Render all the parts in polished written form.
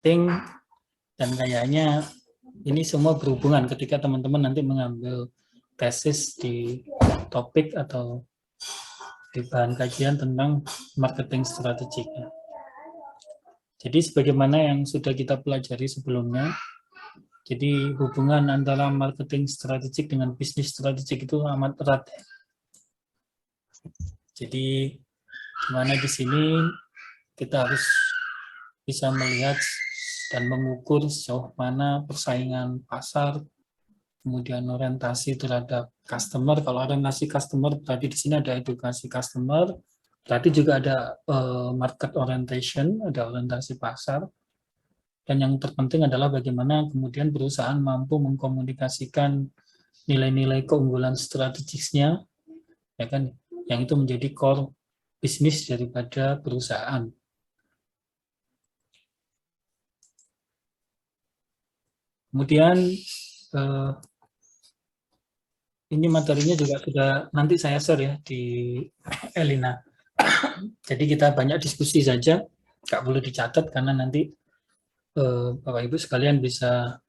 marketing, dan kayaknya ini semua berhubungan ketika teman-teman nanti mengambil tesis di topik atau di bahan kajian tentang marketing strategik. Jadi sebagaimana yang sudah kita pelajari sebelumnya, jadi hubungan antara marketing strategik dengan bisnis strategik itu amat erat. Jadi dimana di sini kita harus bisa melihat dan mengukur sejauh mana persaingan pasar, kemudian orientasi terhadap customer. Kalau orientasi customer berarti di sini ada edukasi customer, berarti juga ada market orientation, ada orientasi pasar. Dan yang terpenting adalah bagaimana kemudian perusahaan mampu mengkomunikasikan nilai-nilai keunggulan strategisnya, ya kan, yang itu menjadi core bisnis daripada perusahaan. Kemudian ini materinya juga sudah nanti saya share ya di Elina. Jadi kita banyak diskusi saja, nggak perlu dicatat karena nanti Bapak Ibu sekalian bisa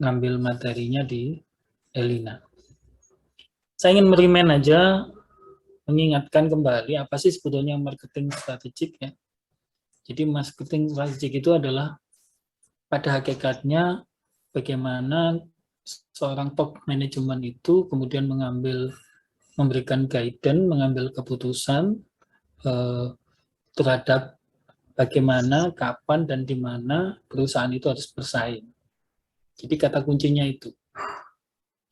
ngambil materinya di Elina. Saya ingin merimen aja, mengingatkan kembali apa sih sebetulnya marketing strategik ya. Jadi marketing strategik itu adalah pada hakikatnya bagaimana seorang top manajemen itu kemudian memberikan guidance, mengambil keputusan terhadap bagaimana, kapan, dan di mana perusahaan itu harus bersaing. Jadi kata kuncinya itu.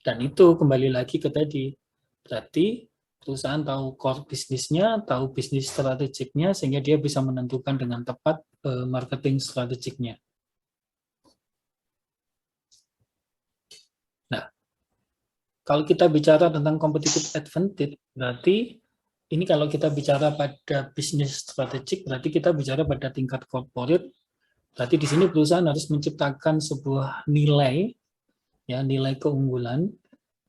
Dan itu kembali lagi ke tadi. Berarti perusahaan tahu core bisnisnya, tahu bisnis strategiknya, sehingga dia bisa menentukan dengan tepat marketing strategiknya. Nah, kalau kita bicara tentang competitive advantage, berarti ini kalau kita bicara pada bisnis strategik, berarti kita bicara pada tingkat corporate. Berarti di sini perusahaan harus menciptakan sebuah nilai, ya nilai keunggulan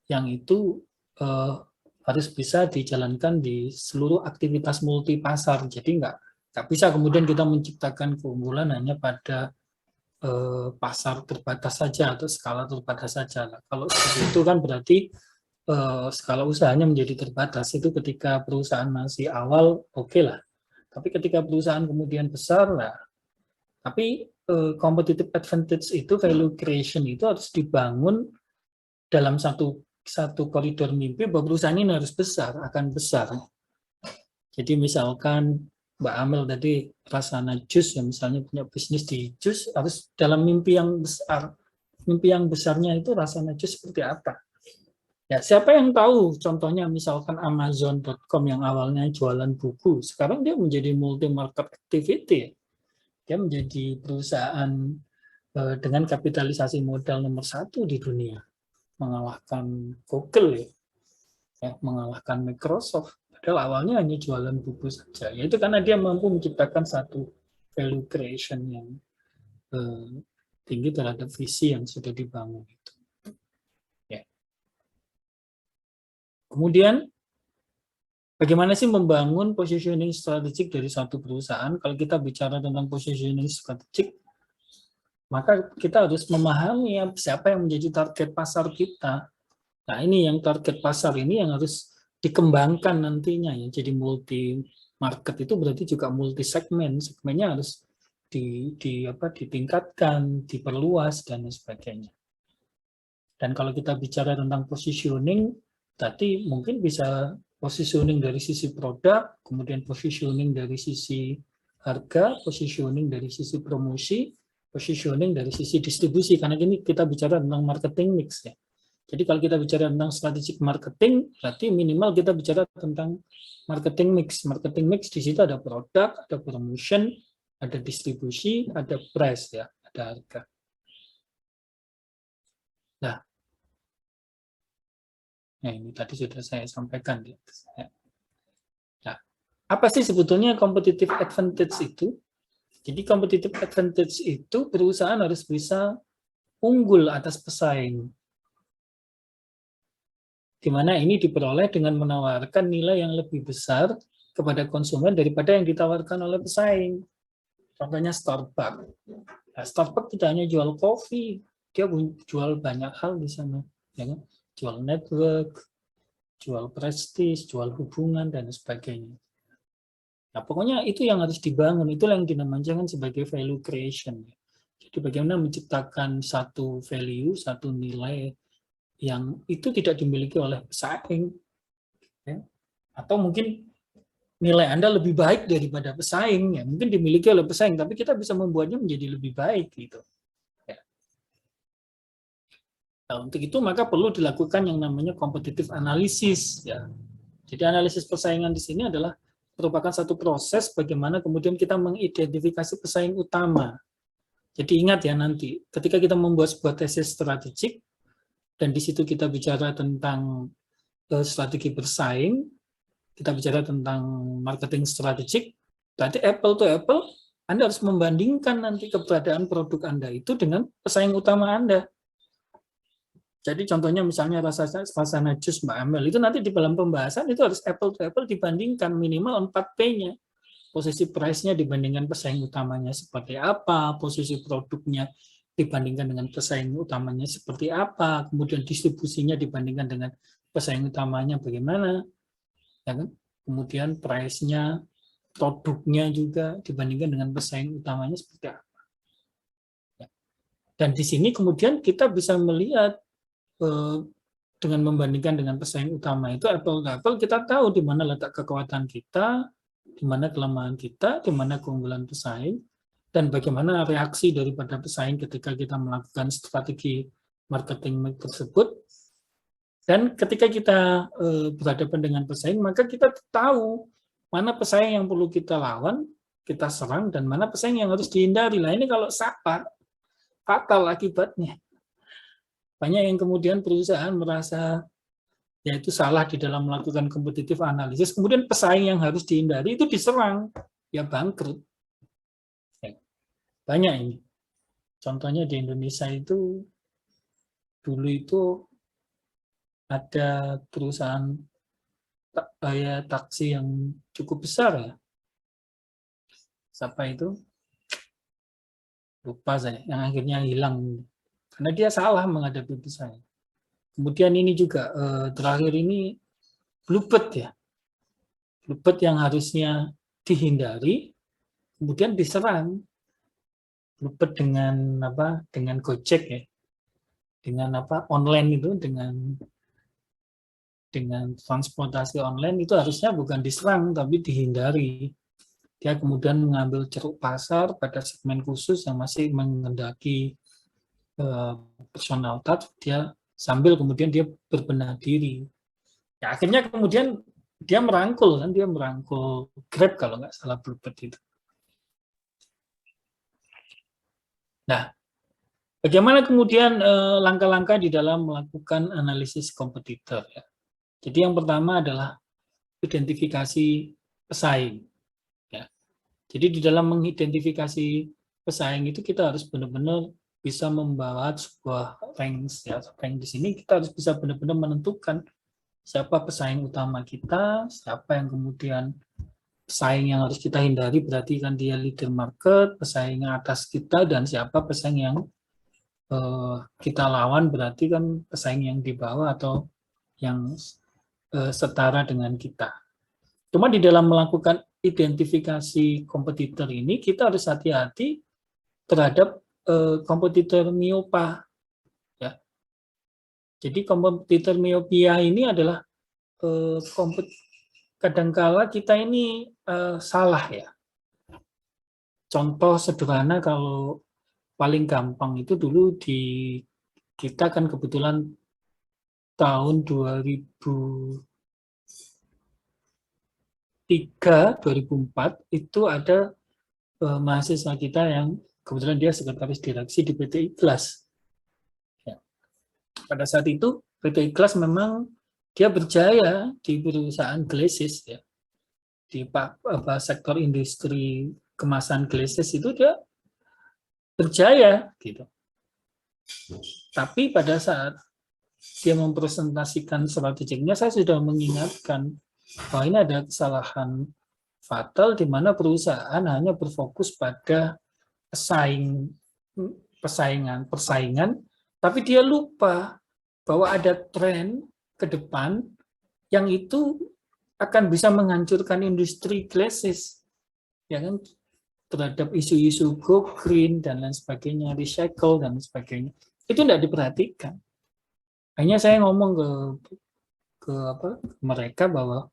yang itu harus bisa dijalankan di seluruh aktivitas multi pasar. Jadi nggak bisa kemudian kita menciptakan keunggulan hanya pada pasar terbatas saja atau skala terbatas saja. Nah, kalau seperti itu kan berarti skala usahanya menjadi terbatas. Itu ketika perusahaan masih awal oke lah. Tapi ketika perusahaan kemudian besar lah. Tapi competitive advantage itu, value creation itu harus dibangun dalam satu koridor mimpi bahwa perusahaan ini harus besar, akan besar. Jadi misalkan Mbak Amel tadi Rasana Jus ya misalnya punya bisnis di jus, harus dalam mimpi yang besar. Mimpi yang besarnya itu Rasana Jus seperti apa? Ya, siapa yang tahu? Contohnya misalkan Amazon.com yang awalnya jualan buku, sekarang dia menjadi multi market activity. Dia menjadi perusahaan dengan kapitalisasi modal nomor 1 di dunia, mengalahkan Google ya, mengalahkan Microsoft. Padahal awalnya hanya jualan buku saja. Yaitu karena dia mampu menciptakan satu value creation yang tinggi terhadap visi yang sudah dibangun itu. Ya. Kemudian bagaimana sih membangun positioning strategik dari satu perusahaan? Kalau kita bicara tentang positioning strategik, maka kita harus memahami siapa yang menjadi target pasar kita. Nah, ini yang target pasar ini yang harus dikembangkan nantinya ya. Jadi multi market itu berarti juga multi segmen. Segmennya harus ditingkatkan, diperluas dan sebagainya. Dan kalau kita bicara tentang positioning, tadi mungkin bisa positioning dari sisi produk, kemudian positioning dari sisi harga, positioning dari sisi promosi, positioning dari sisi distribusi. Karena ini kita bicara tentang marketing mix ya. Jadi kalau kita bicara tentang strategic marketing, berarti minimal kita bicara tentang marketing mix. Marketing mix di situ ada produk, ada promotion, ada distribusi, ada price ya, ada harga. Nah, ini tadi sudah saya sampaikan. Nah, apa sih sebetulnya competitive advantage itu? Jadi competitive advantage itu perusahaan harus bisa unggul atas pesaing. Di mana ini diperoleh dengan menawarkan nilai yang lebih besar kepada konsumen daripada yang ditawarkan oleh pesaing. Contohnya Starbucks. Nah, Starbucks tidak hanya jual kopi, dia jual banyak hal di sana, ya kan? Jual network, jual prestis, jual hubungan dan sebagainya. Nah, pokoknya itu yang harus dibangun, itu yang dinamakan sebagai value creation. Jadi bagaimana menciptakan satu value, satu nilai yang itu tidak dimiliki oleh pesaing, ya. Atau mungkin nilai Anda lebih baik daripada pesaing, ya mungkin dimiliki oleh pesaing, tapi kita bisa membuatnya menjadi lebih baik gitu. Ya. Nah, untuk itu maka perlu dilakukan yang namanya competitive analysis. Ya. Jadi analisis persaingan di sini adalah merupakan satu proses bagaimana kemudian kita mengidentifikasi pesaing utama. Jadi ingat ya nanti, ketika kita membuat sebuah tesis strategik, dan di situ kita bicara tentang strategi bersaing, kita bicara tentang marketing strategik, berarti apple to apple, Anda harus membandingkan nanti keberadaan produk Anda itu dengan pesaing utama Anda. Jadi contohnya misalnya Rasana Jus Mbak Amel, itu nanti di dalam pembahasan itu harus apple to apple dibandingkan minimal 4P-nya. Posisi price-nya dibandingkan pesaing utamanya seperti apa, posisi produknya dibandingkan dengan pesaing utamanya seperti apa, kemudian distribusinya dibandingkan dengan pesaing utamanya bagaimana, ya kan? Kemudian price-nya, produknya juga dibandingkan dengan pesaing utamanya seperti apa. Dan di sini kemudian kita bisa melihat dengan membandingkan dengan pesaing utama itu apple to apple, kita tahu di mana letak kekuatan kita, di mana kelemahan kita, di mana keunggulan pesaing, dan bagaimana reaksi daripada pesaing ketika kita melakukan strategi marketing tersebut. Dan ketika kita berhadapan dengan pesaing, maka kita tahu mana pesaing yang perlu kita lawan, kita serang, dan mana pesaing yang harus dihindari. Nah ini kalau salah, fatal akibatnya. Banyak yang kemudian perusahaan merasa yaitu salah di dalam melakukan kompetitif analisis, kemudian pesaing yang harus dihindari itu diserang, ya bangkrut. Banyak ini. Contohnya di Indonesia itu, dulu itu ada perusahaan taksi yang cukup besar ya. Siapa itu? Lupa saya, yang akhirnya hilang. Karena dia salah menghadapi pesaing. Kemudian ini juga terakhir ini Bluebird ya. Bluebird yang harusnya dihindari, kemudian diserang. Bluebird dengan apa? Dengan Gojek ya. Dengan apa? Online itu dengan transportasi online itu harusnya bukan diserang tapi dihindari. Dia kemudian mengambil ceruk pasar pada segmen khusus yang masih mengendaki personal touch, dia sambil kemudian dia berbenah diri. Ya, akhirnya kemudian dia merangkul Grab kalau nggak salah Bluebird itu. Nah, bagaimana kemudian langkah-langkah di dalam melakukan analisis kompetitor ya. Jadi yang pertama adalah identifikasi pesaing. Ya. Jadi di dalam mengidentifikasi pesaing itu kita harus benar-benar bisa membawa sebuah ranks ya. Rank di sini kita harus bisa benar-benar menentukan siapa pesaing utama kita, siapa yang kemudian pesaing yang harus kita hindari, berarti kan dia leader market, pesaing atas kita, dan siapa pesaing yang kita lawan, berarti kan pesaing yang di bawah atau yang setara dengan kita. Cuma di dalam melakukan identifikasi kompetitor ini, kita harus hati-hati terhadap kompetitor miopa. Ya. Jadi kompetitor miopia ini adalah kadangkala kita ini salah ya. Contoh sederhana kalau paling gampang itu dulu di kita kan kebetulan tahun 2003-2004 itu ada mahasiswa kita yang kebetulan dia sekretaris direksi di PT Ikhlas. Ya. Pada saat itu PT Ikhlas memang dia berjaya di perusahaan Glacis ya, di sektor industri kemasan Glacis itu dia berjaya gitu. Tapi pada saat dia mempresentasikan strateginya, saya sudah mengingatkan bahwa ini ada kesalahan fatal di mana perusahaan hanya berfokus pada persaingan, tapi dia lupa bahwa ada tren ke depan yang itu akan bisa menghancurkan industri glasses, ya kan, terhadap isu-isu go green dan lain sebagainya, recycle dan lain sebagainya. Itu tidak diperhatikan. Hanya saya ngomong ke mereka bahwa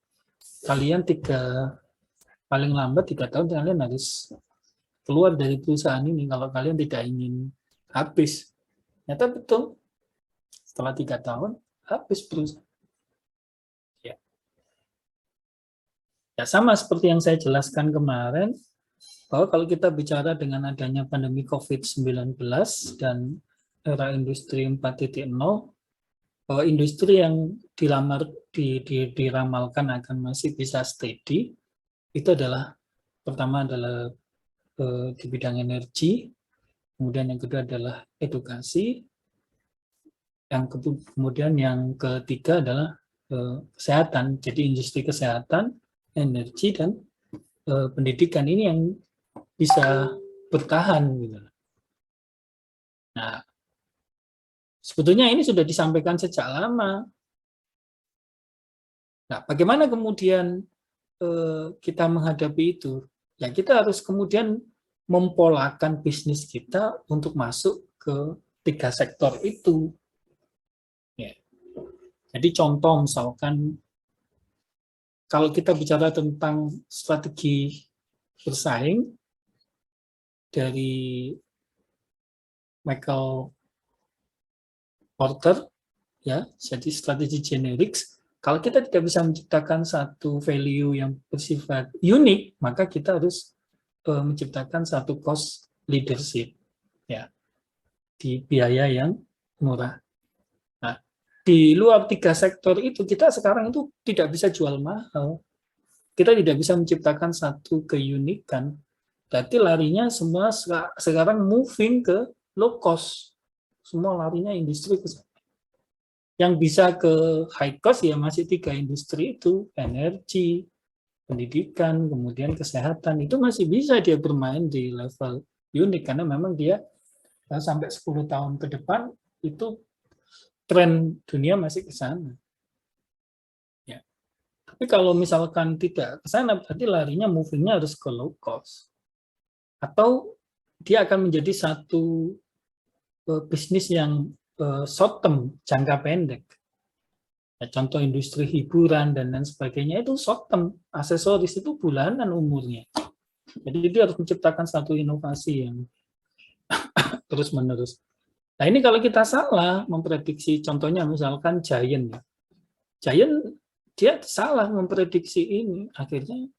kalian paling lambat 3 tahun kalian harus keluar dari perusahaan ini kalau kalian tidak ingin habis. Ternyata betul. Setelah 3 tahun habis perusahaan. Ya sama seperti yang saya jelaskan kemarin, bahwa kalau kita bicara dengan adanya pandemi COVID-19 dan era industri 4.0, bahwa industri yang diramalkan akan masih bisa steady, itu adalah, pertama adalah di bidang energi, kemudian yang kedua adalah edukasi, kemudian yang ketiga adalah kesehatan. Jadi industri kesehatan, energi, dan pendidikan ini yang bisa bertahan gitu. Nah, sebetulnya ini sudah disampaikan sejak lama. Nah, bagaimana kemudian kita menghadapi itu? Ya, kita harus kemudian mempolakan bisnis kita untuk masuk ke 3 sektor itu. Ya. Jadi contoh misalkan kalau kita bicara tentang strategi bersaing dari Michael Porter, ya, jadi strategi generics. Kalau kita tidak bisa menciptakan satu value yang bersifat unik, maka kita harus menciptakan satu cost leadership, ya, di biaya yang murah. Nah, di luar 3 sektor itu, kita sekarang itu tidak bisa jual mahal. Kita tidak bisa menciptakan satu keunikan. Berarti larinya semua sekarang moving ke low cost. Semua larinya industri ke sana. Yang bisa ke high cost ya masih 3 industri itu, energi, pendidikan, kemudian kesehatan. Itu masih bisa dia bermain di level unik, karena memang dia sampai 10 tahun ke depan itu tren dunia masih ke sana. Ya. Tapi kalau misalkan tidak ke sana, berarti larinya movingnya harus ke low cost. Atau dia akan menjadi satu bisnis yang short term, jangka pendek. Ya, contoh industri hiburan dan lain sebagainya itu short term, aksesoris itu bulanan umurnya. Jadi dia harus menciptakan satu inovasi yang terus-menerus. Nah ini kalau kita salah memprediksi, contohnya misalkan Giant. Giant dia salah memprediksi ini, akhirnya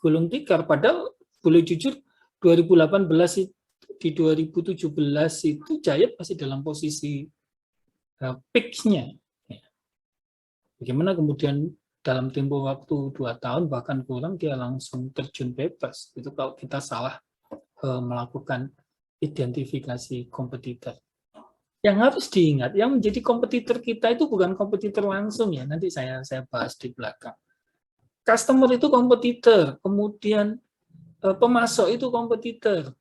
gulung tikar. Padahal boleh jujur 2018 di 2017 itu Giant masih dalam posisi peak-nya. Bagaimana kemudian dalam tempo waktu 2 tahun bahkan kurang dia langsung terjun bebas. Itu kalau kita salah melakukan identifikasi kompetitor. Yang harus diingat, yang menjadi kompetitor kita itu bukan kompetitor langsung ya. Nanti saya bahas di belakang. Customer itu kompetitor, kemudian pemasok itu kompetitor,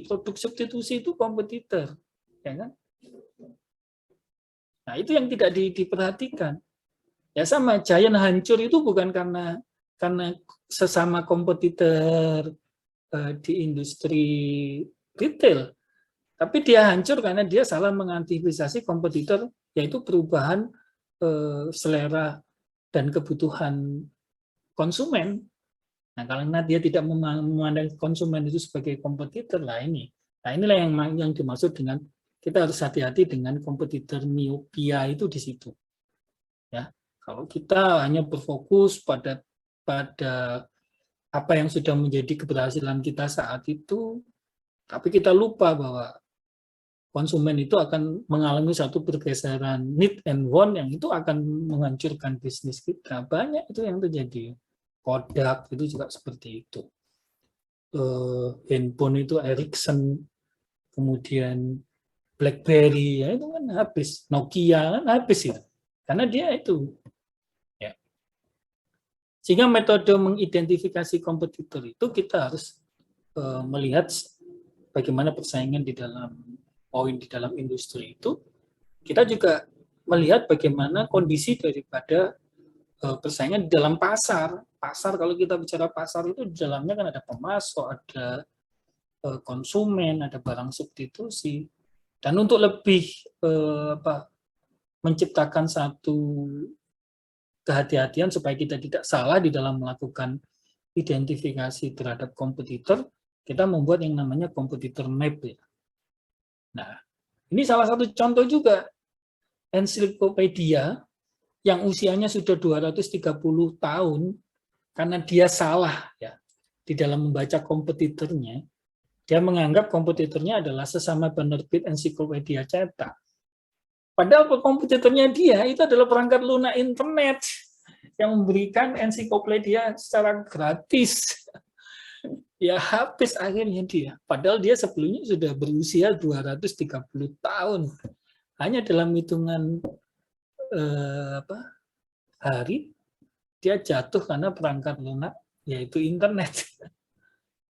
produk substitusi itu kompetitor, ya kan? Nah itu yang tidak diperhatikan. Ya sama, Giant hancur itu bukan karena sesama kompetitor di industri retail. Tapi dia hancur karena dia salah mengantisipasi kompetitor, yaitu perubahan selera dan kebutuhan konsumen. Nah, karena dia tidak memandang konsumen itu sebagai kompetitor, lah ini. Nah, inilah yang dimaksud dengan kita harus hati-hati dengan kompetitor miopia itu di situ. Ya, kalau kita hanya berfokus pada apa yang sudah menjadi keberhasilan kita saat itu, tapi kita lupa bahwa konsumen itu akan mengalami satu pergeseran need and want yang itu akan menghancurkan bisnis kita. Banyak itu yang terjadi. Kodak itu juga seperti itu. Handphone itu Ericsson, kemudian BlackBerry, ya itu kan habis. Nokia kan habis ya. Karena dia itu. Ya. Sehingga metode mengidentifikasi kompetitor itu kita harus melihat bagaimana persaingan di dalam industri itu. Kita juga melihat bagaimana kondisi daripada persaingan di dalam pasar. Pasar, kalau kita bicara pasar itu di dalamnya kan ada pemasok, ada konsumen, ada barang substitusi. Dan untuk lebih menciptakan satu kehati-hatian supaya kita tidak salah di dalam melakukan identifikasi terhadap kompetitor, kita membuat yang namanya kompetitor map. Ya. Nah, ini salah satu contoh juga. Ensiklopedia yang usianya sudah 230 tahun, karena dia salah ya di dalam membaca kompetitornya, dia menganggap kompetitornya adalah sesama penerbit ensiklopedia cetak. Padahal kompetitornya dia itu adalah perangkat lunak internet yang memberikan ensiklopedia secara gratis. Ya habis akhirnya dia. Padahal dia sebelumnya sudah berusia 230 tahun. Hanya dalam hitungan hari dia jatuh karena perangkat lunak yaitu internet.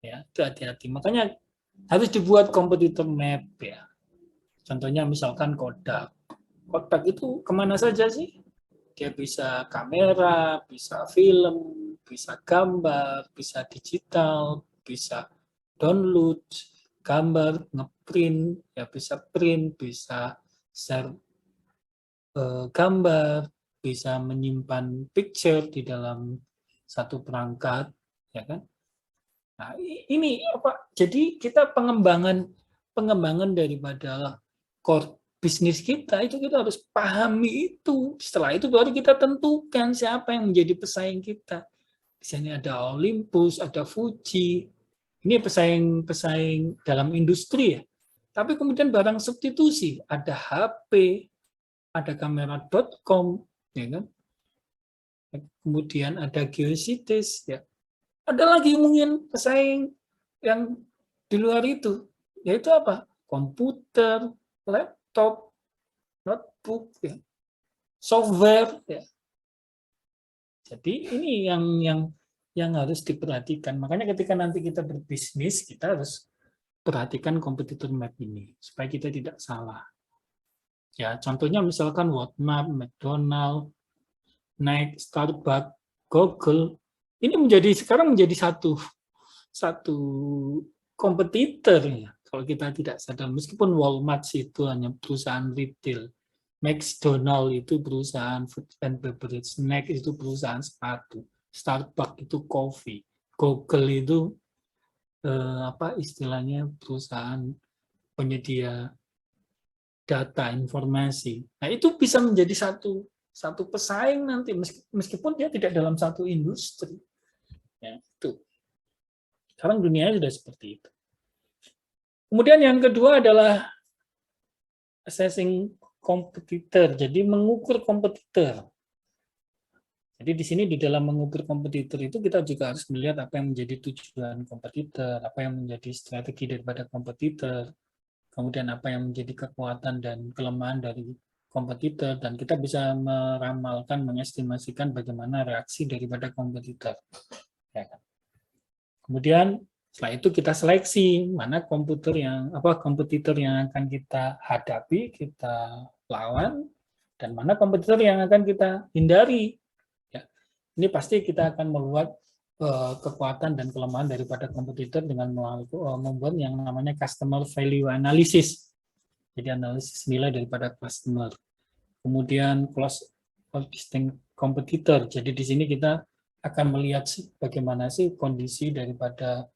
Ya, itu hati-hati. Makanya harus dibuat kompetitor map ya. Contohnya misalkan Kodak. Kodak itu kemana saja sih? Dia bisa kamera, bisa film, bisa gambar, bisa digital, bisa download gambar, ngeprint, ya bisa print, bisa share gambar, bisa menyimpan picture di dalam satu perangkat, ya kan? Nah, ini apa? Jadi kita pengembangan daripada core bisnis kita itu kita harus pahami itu. Setelah itu baru kita tentukan siapa yang menjadi pesaing kita. Di sini ada Olympus, ada Fuji. Ini pesaing dalam industri ya. Tapi kemudian barang substitusi, ada HP, ada kamera.com, ya kan? Kemudian ada Geocities, ya. Ada lagi mungkin pesaing yang di luar itu, yaitu apa? Komputer, laptop, notebook, ya. Software, ya. Jadi ini yang harus diperhatikan. Makanya ketika nanti kita berbisnis, kita harus perhatikan kompetitor map ini supaya kita tidak salah. Ya, contohnya misalkan Walmart, McDonald, Nike, Starbucks, Google, ini sekarang menjadi satu kompetitor ya. Kalau kita tidak sadar, meskipun Walmart itu hanya perusahaan retail, McDonald itu perusahaan food and beverage, Nike itu perusahaan sepatu, Starbucks itu coffee, Google itu apa istilahnya perusahaan penyedia data informasi. Nah itu bisa menjadi satu pesaing nanti meskipun dia tidak dalam satu industri. Ya, itu. Sekarang dunia sudah seperti itu. Kemudian yang kedua adalah assessing kompetitor. Jadi mengukur kompetitor. Jadi di sini di dalam mengukur kompetitor itu kita juga harus melihat apa yang menjadi tujuan kompetitor, apa yang menjadi strategi daripada kompetitor, kemudian apa yang menjadi kekuatan dan kelemahan dari kompetitor, dan kita bisa meramalkan, mengestimasikan bagaimana reaksi daripada kompetitor. Ya kan? Kemudian setelah itu kita seleksi mana kompetitor yang akan kita hadapi, kita lawan, dan mana kompetitor yang akan kita hindari. Ya. Ini pasti kita akan membuat kekuatan dan kelemahan daripada kompetitor dengan membuat yang namanya customer value analysis. Jadi analisis nilai daripada customer. Kemudian close distinct competitor. Jadi di sini kita akan melihat bagaimana sih kondisi daripada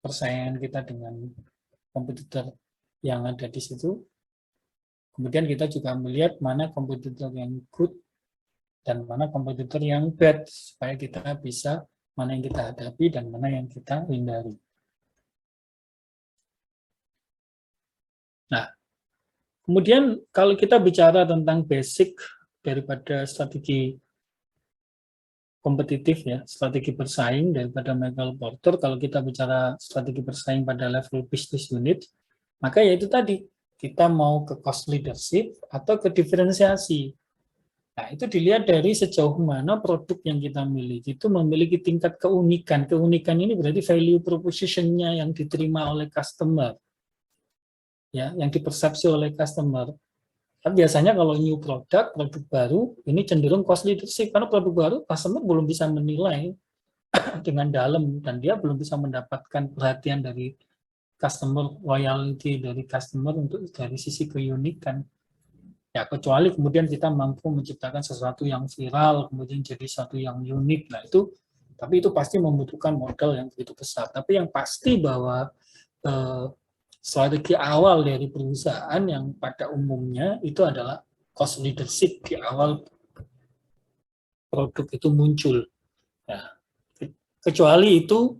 persaingan kita dengan kompetitor yang ada di situ. Kemudian kita juga melihat mana kompetitor yang good dan mana kompetitor yang bad, supaya kita bisa mana yang kita hadapi dan mana yang kita hindari. Nah, kemudian kalau kita bicara tentang basic daripada strategi kompetitif ya, strategi bersaing daripada Michael Porter, kalau kita bicara strategi bersaing pada level business unit, maka yaitu tadi, kita mau ke cost leadership atau ke diferensiasi. Nah, itu dilihat dari sejauh mana produk yang kita miliki itu memiliki tingkat keunikan. Keunikan ini berarti value proposition-nya yang diterima oleh customer, ya, yang dipersepsi oleh customer. Kan biasanya kalau new produk baru, ini cenderung cost leadership, karena produk baru customer belum bisa menilai dengan dalam, dan dia belum bisa mendapatkan perhatian dari customer, loyalty dari customer untuk dari sisi keunikan. Ya, kecuali kemudian kita mampu menciptakan sesuatu yang viral, kemudian jadi sesuatu yang unik. Nah, tapi itu pasti membutuhkan modal yang begitu besar. Tapi yang pasti bahwa strategi awal dari perusahaan yang pada umumnya itu adalah cost leadership di awal produk itu muncul. Nah, kecuali itu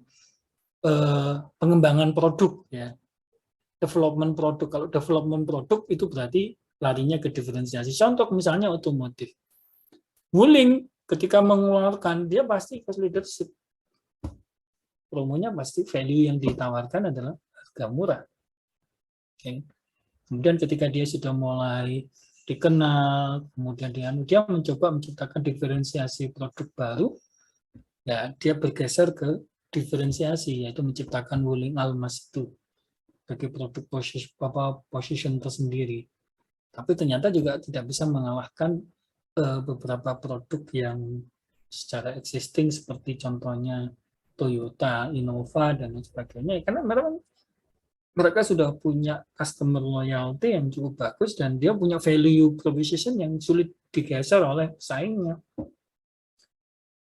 pengembangan produk, ya, development produk. Kalau development produk itu berarti larinya ke diferensiasi. Contoh misalnya otomotif. Wuling ketika mengeluarkan, dia pasti cost leadership. Promonya pasti value yang ditawarkan adalah harga murah. Okay. Kemudian ketika dia sudah mulai dikenal, kemudian dia mencoba menciptakan diferensiasi produk baru, ya dia bergeser ke diferensiasi, yaitu menciptakan Wuling Almas itu sebagai produk position tersendiri. Tapi ternyata juga tidak bisa mengalahkan beberapa produk yang secara existing seperti contohnya Toyota, Innova, dan lain sebagainya. Karena mereka sudah punya customer loyalty yang cukup bagus dan dia punya value proposition yang sulit digeser oleh pesaingnya.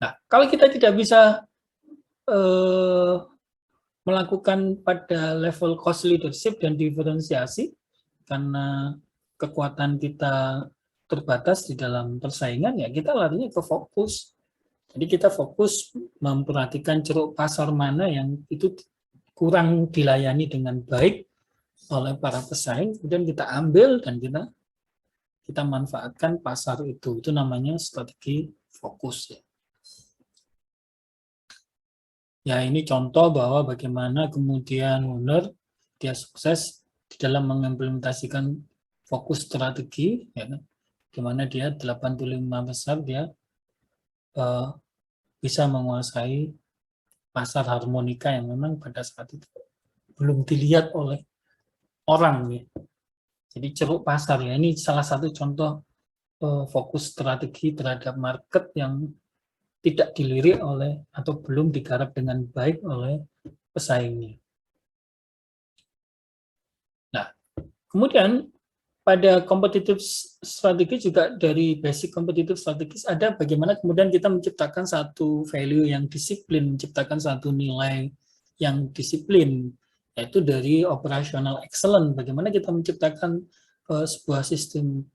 Nah, kalau kita tidak bisa melakukan pada level cost leadership dan diferensiasi karena kekuatan kita terbatas di dalam persaingan, ya kita larinya ke fokus. Jadi kita fokus memperhatikan ceruk pasar mana yang itu kurang dilayani dengan baik oleh para pesaing, kemudian kita ambil dan kita manfaatkan pasar itu. Itu namanya strategi fokus, ya. Ya, ini contoh bahwa bagaimana kemudian Warner dia sukses di dalam mengimplementasikan fokus strategi, ya, di mana dia 85 besar dia bisa menguasai pasar harmonika yang memang pada saat itu belum dilihat oleh orang, ya. Jadi ceruk pasar, ya, ini salah satu contoh fokus strategi terhadap market yang tidak dilirik oleh atau belum digarap dengan baik oleh pesaingnya. Nah, kemudian pada competitive strategi juga dari basic competitive strategis ada bagaimana kemudian kita menciptakan satu value yang disiplin, menciptakan satu nilai yang disiplin, yaitu dari operational excellence. Bagaimana kita menciptakan sebuah sistem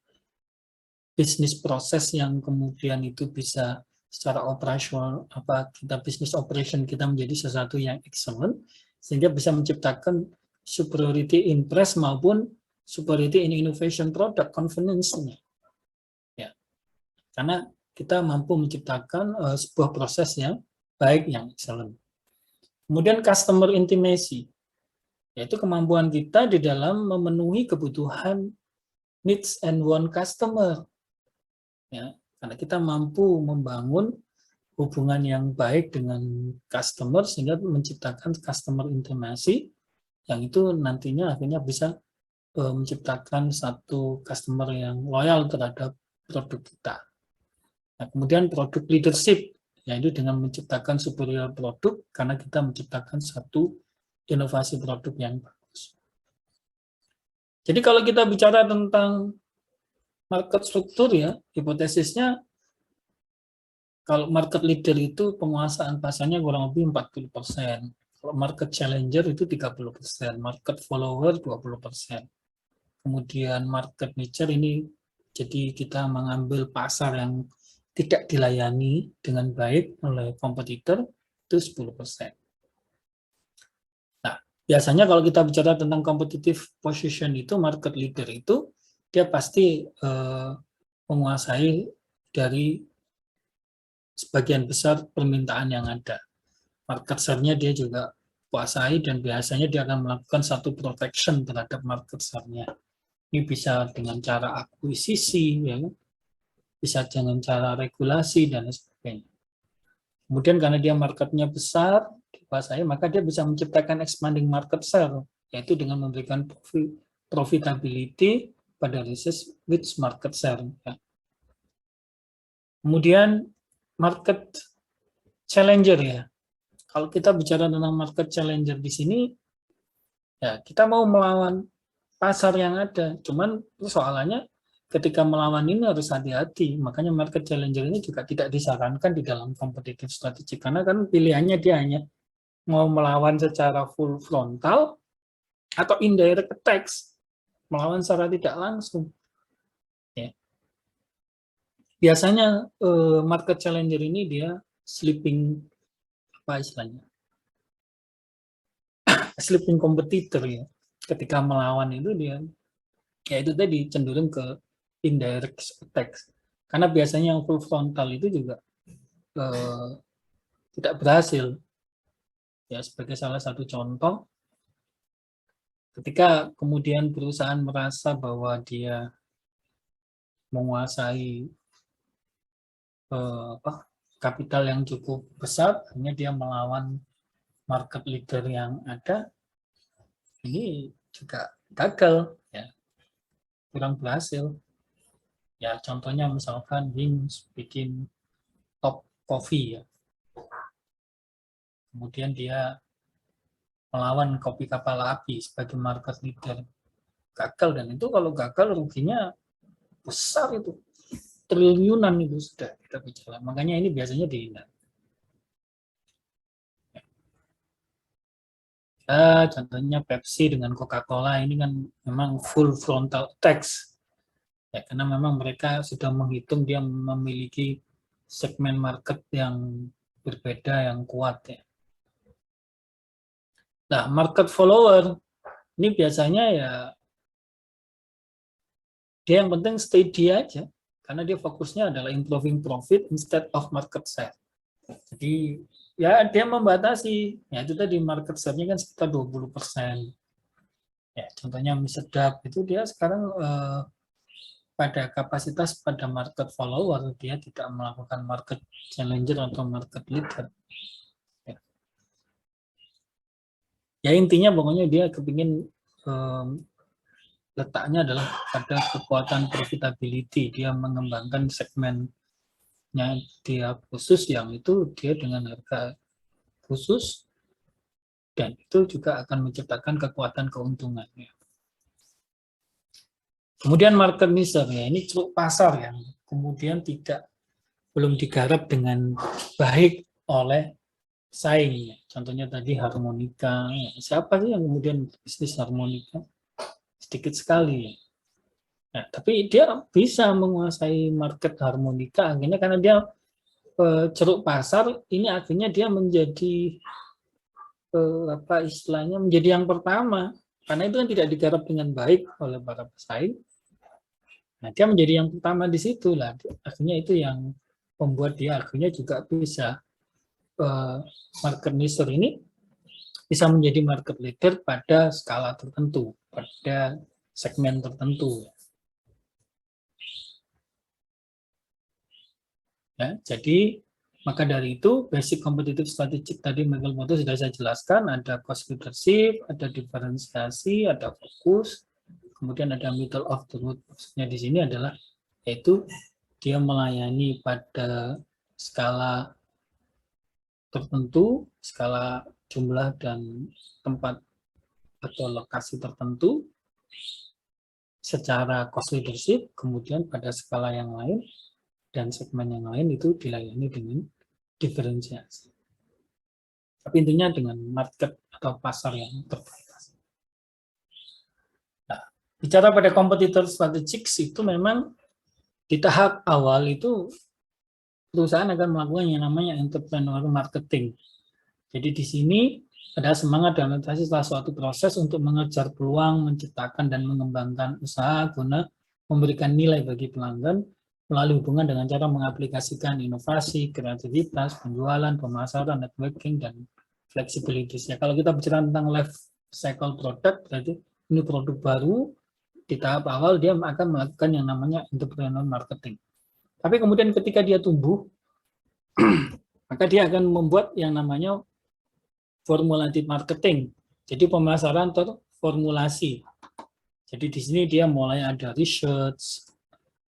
bisnis proses yang kemudian itu bisa secara operasional, kita bisnis operation kita menjadi sesuatu yang excellent, sehingga bisa menciptakan superiority in price maupun superiority in innovation product confidence-nya. Ya. Karena kita mampu menciptakan sebuah proses yang baik, yang excellent. Kemudian customer intimacy, yaitu kemampuan kita di dalam memenuhi kebutuhan needs and want customer. Ya, karena kita mampu membangun hubungan yang baik dengan customer sehingga menciptakan customer intimacy yang itu nantinya akhirnya bisa menciptakan satu customer yang loyal terhadap produk kita. Nah, kemudian produk leadership, yaitu dengan menciptakan superior produk karena kita menciptakan satu inovasi produk yang bagus. Jadi kalau kita bicara tentang market struktur, ya, hipotesisnya kalau market leader itu penguasaan pasarnya kurang lebih 40%. Kalau market challenger itu 30%, market follower 20%. Kemudian market niche ini jadi kita mengambil pasar yang tidak dilayani dengan baik oleh kompetitor itu 10%. Nah, biasanya kalau kita bicara tentang competitive position itu market leader itu dia pasti menguasai dari sebagian besar permintaan yang ada. Market share-nya dia juga kuasai dan biasanya dia akan melakukan satu protection terhadap market share-nya. Ini bisa dengan cara akuisisi, ya, bisa dengan cara regulasi dan sebagainya. Kemudian karena dia marketnya besar, dikuasai, maka dia bisa menciptakan expanding market share, yaitu dengan memberikan profitability pada research with market share. Ya. Kemudian market challenger ya. Kalau kita bicara tentang market challenger di sini, ya kita mau melawan pasar yang ada. Cuman soalannya ketika melawan ini harus hati-hati. Makanya market challenger ini juga tidak disarankan di dalam competitive strategy. Karena kan pilihannya dia hanya mau melawan secara full frontal atau indirect attacks. Melawan secara tidak langsung. Ya. Biasanya market challenger ini dia sleeping, apa istilahnya? Sleeping competitor ya. Ketika melawan itu dia, ya itu tadi cenderung ke indirect attacks. Karena biasanya yang full frontal itu juga tidak berhasil. Ya, sebagai salah satu contoh, ketika kemudian perusahaan merasa bahwa dia menguasai kapital yang cukup besar, hanya dia melawan market leader yang ada, ini juga gagal, ya, kurang berhasil. Ya, contohnya misalkan Wings bikin Top Coffee, ya. Kemudian dia melawan kopi kapal api sebagai market leader, gagal, dan itu kalau gagal ruginya besar, itu triliunan itu sudah kita bicara. Makanya ini biasanya dihindari. Ya, contohnya Pepsi dengan Coca-Cola ini kan memang full frontal attacks. Ya, karena memang mereka sudah menghitung dia memiliki segmen market yang berbeda, yang kuat ya. Nah, market follower ini biasanya ya dia yang penting stay dia aja, karena dia fokusnya adalah improving profit instead of market share. Jadi ya dia membatasi, ya itu tadi market share-nya kan sekitar 20%. Ya, contohnya mie sedap itu dia sekarang pada kapasitas pada market follower, dia tidak melakukan market challenger atau market leader. Ya, ya intinya pokoknya dia kepingin letaknya adalah pada kekuatan profitability, dia mengembangkan segmennya dia khusus, yang itu dia dengan harga khusus, dan itu juga akan menciptakan kekuatan keuntungannya. Kemudian market niche, ya ini ceruk pasar yang kemudian belum digarap dengan baik oleh saing. Contohnya tadi harmonika. Siapa sih yang kemudian bisnis harmonika? Sedikit sekali. Nah, tapi dia bisa menguasai market harmonika akhirnya karena dia ceruk pasar ini, akhirnya dia menjadi apa istilahnya, menjadi yang pertama, karena itu kan tidak digarap dengan baik oleh para pesaing. Nah, dia menjadi yang pertama di situ lah. Akhirnya itu yang membuat dia akhirnya juga bisa market niche ini bisa menjadi market leader pada skala tertentu, pada segmen tertentu. Ya, jadi maka dari itu basic competitive strategy tadi Michael Moto sudah saya jelaskan, ada cost leadership, ada diferensiasi, ada fokus, kemudian ada middle of the road. Maksudnya di sini adalah yaitu dia melayani pada skala tertentu, skala jumlah dan tempat atau lokasi tertentu secara cost leadership, kemudian pada skala yang lain dan segmen yang lain itu dilayani dengan diferensiasi. Tapi intinya dengan market atau pasar yang terbatas. Nah, bicara pada kompetitor strategik itu memang di tahap awal itu perusahaan akan melakukan yang namanya entrepreneur marketing. Jadi di sini ada semangat dan orientasi salah suatu proses untuk mengejar peluang, menciptakan dan mengembangkan usaha guna memberikan nilai bagi pelanggan melalui hubungan dengan cara mengaplikasikan inovasi, kreativitas, penjualan, pemasaran, networking, dan flexibility. Ya, kalau kita bicara tentang life cycle product, berarti ini produk baru, di tahap awal dia akan melakukan yang namanya entrepreneur marketing. Tapi kemudian ketika dia tumbuh, maka dia akan membuat yang namanya formulated marketing. Jadi pemasaran terformulasi. Jadi di sini dia mulai ada research,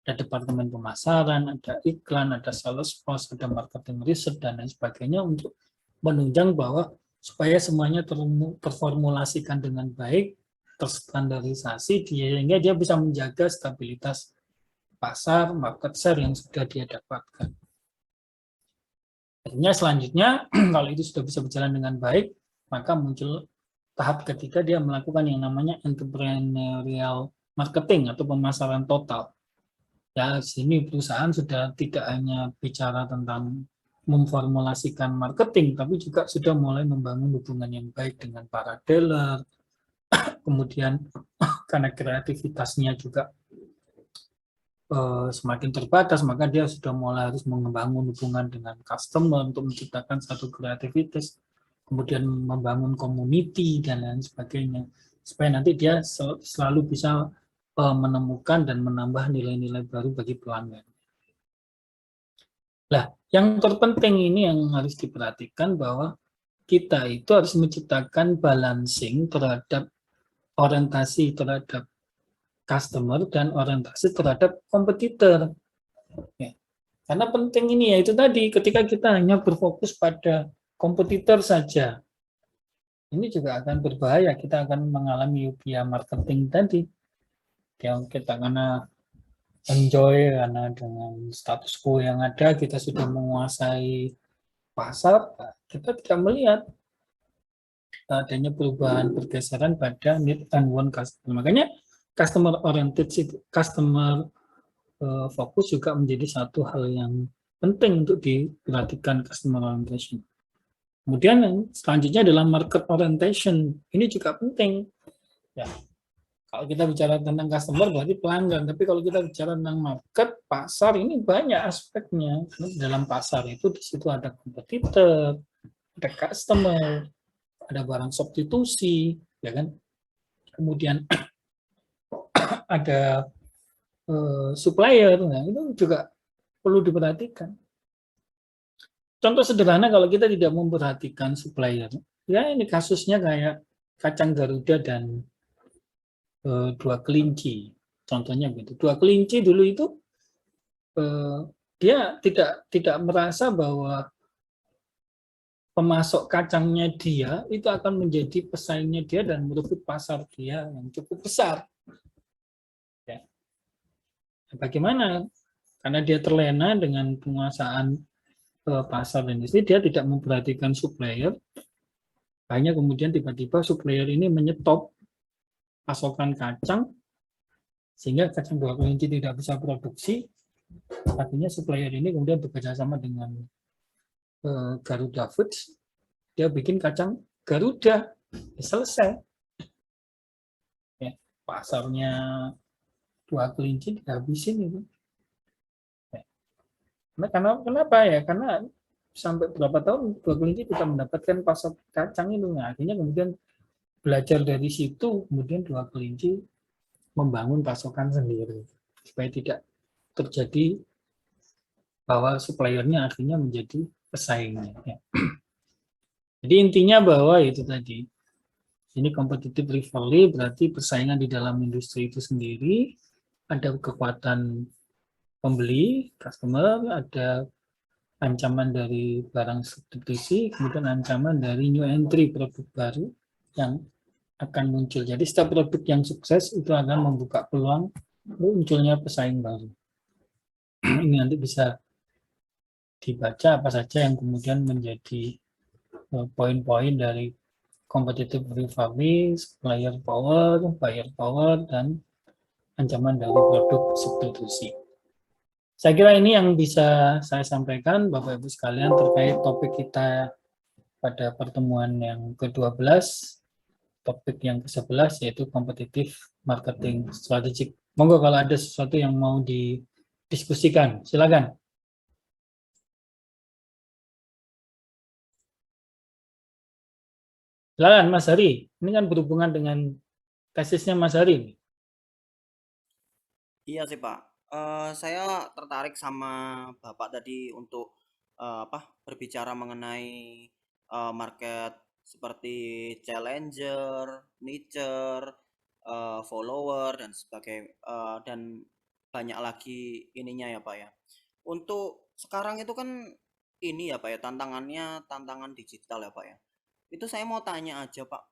ada departemen pemasaran, ada iklan, ada sales force, ada marketing research, dan lain sebagainya untuk menunjang bahwa supaya semuanya terformulasikan dengan baik, terstandarisasi, sehingga dia bisa menjaga stabilitas pasar, market share yang sudah dia dapatkan. Akhirnya selanjutnya, kalau itu sudah bisa berjalan dengan baik, maka muncul tahap ketika dia melakukan yang namanya entrepreneurial marketing atau pemasaran total. Ya, sini perusahaan sudah tidak hanya bicara tentang memformulasikan marketing, tapi juga sudah mulai membangun hubungan yang baik dengan para dealer. Kemudian karena kreativitasnya juga semakin terbatas, maka dia sudah mulai harus membangun hubungan dengan customer untuk menciptakan satu kreativitas, kemudian membangun community dan lain sebagainya, supaya nanti dia selalu bisa menemukan dan menambah nilai-nilai baru bagi pelanggan. Nah, yang terpenting ini yang harus diperhatikan bahwa kita itu harus menciptakan balancing terhadap orientasi terhadap customer dan orientasi terhadap kompetitor. Ya. Karena penting ini yaitu tadi ketika kita hanya berfokus pada kompetitor saja, ini juga akan berbahaya. Kita akan mengalami euforia marketing tadi. Yang kita karena enjoy karena dengan status quo yang ada kita sudah menguasai pasar, kita tidak melihat adanya perubahan pergeseran pada need and want customer. Makanya customer oriented, customer fokus juga menjadi satu hal yang penting untuk diperhatikan, customer orientation. Kemudian selanjutnya adalah market orientation. Ini juga penting. Ya, kalau kita bicara tentang customer berarti pelanggan, tapi kalau kita bicara tentang market, pasar ini banyak aspeknya. Dalam pasar itu di situ ada kompetitor, ada customer, ada barang substitusi, ya kan? Kemudian ada supplier, nah itu juga perlu diperhatikan. Contoh sederhana kalau kita tidak memperhatikan supplier, ya ini kasusnya kayak kacang Garuda dan dua kelinci, contohnya gitu. Dua kelinci dulu itu dia tidak merasa bahwa pemasok kacangnya dia itu akan menjadi pesaingnya dia dan merebut pasar dia yang cukup besar. Ya. Bagaimana? Karena dia terlena dengan penguasaan pasar dan industri, dia tidak memperhatikan supplier. Hanya kemudian tiba-tiba supplier ini menyetop pasokan kacang, sehingga kacang dua kelinci tidak bisa produksi. Artinya supplier ini kemudian bekerja sama dengan Garuda Foods, dia bikin kacang Garuda, selesai. Ya, pasarnya dua kelinci dihabisin itu. Ya. Kenapa ya? Karena sampai berapa tahun dua kelinci tidak mendapatkan pasok kacang itu. Nah, akhirnya kemudian belajar dari situ, kemudian dua kelinci membangun pasokan sendiri supaya tidak terjadi bahwa suppliernya akhirnya menjadi pesaingnya. Ya. Jadi intinya bahwa itu tadi, ini competitive rivalry berarti persaingan di dalam industri itu sendiri, ada kekuatan pembeli, customer, ada ancaman dari barang substitusi, kemudian ancaman dari new entry produk baru yang akan muncul. Jadi setiap produk yang sukses itu akan membuka peluang munculnya pesaing baru. Ini nanti bisa dibaca apa saja yang kemudian menjadi poin-poin dari competitive rivalry, supplier power, buyer power, dan ancaman dari produk substitusi. Saya kira ini yang bisa saya sampaikan Bapak Ibu sekalian terkait topik kita pada pertemuan yang ke-12, topik yang ke-11 yaitu competitive marketing strategic. Monggo kalau ada sesuatu yang mau didiskusikan, silakan. Silakan Mas Hari, ini kan berhubungan dengan tesisnya Mas Hari. Iya sih Pak, Saya tertarik sama Bapak tadi untuk berbicara mengenai market seperti challenger, nicher, follower dan dan banyak lagi ininya ya Pak ya. Untuk sekarang itu kan ini ya Pak ya, tantangan digital ya Pak ya. Itu saya mau tanya aja Pak,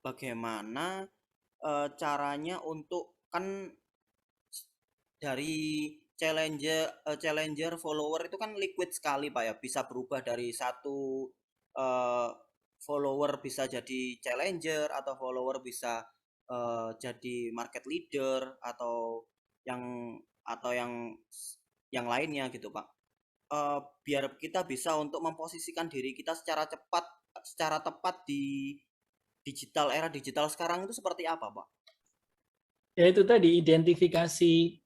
bagaimana caranya untuk kan dari challenger follower itu kan liquid sekali Pak ya, bisa berubah dari satu eh, follower bisa jadi challenger atau follower bisa jadi market leader yang atau yang lainnya gitu Pak. Biar kita bisa untuk memposisikan diri kita secara tepat di era digital sekarang itu seperti apa Pak? Ya itu tadi, identifikasi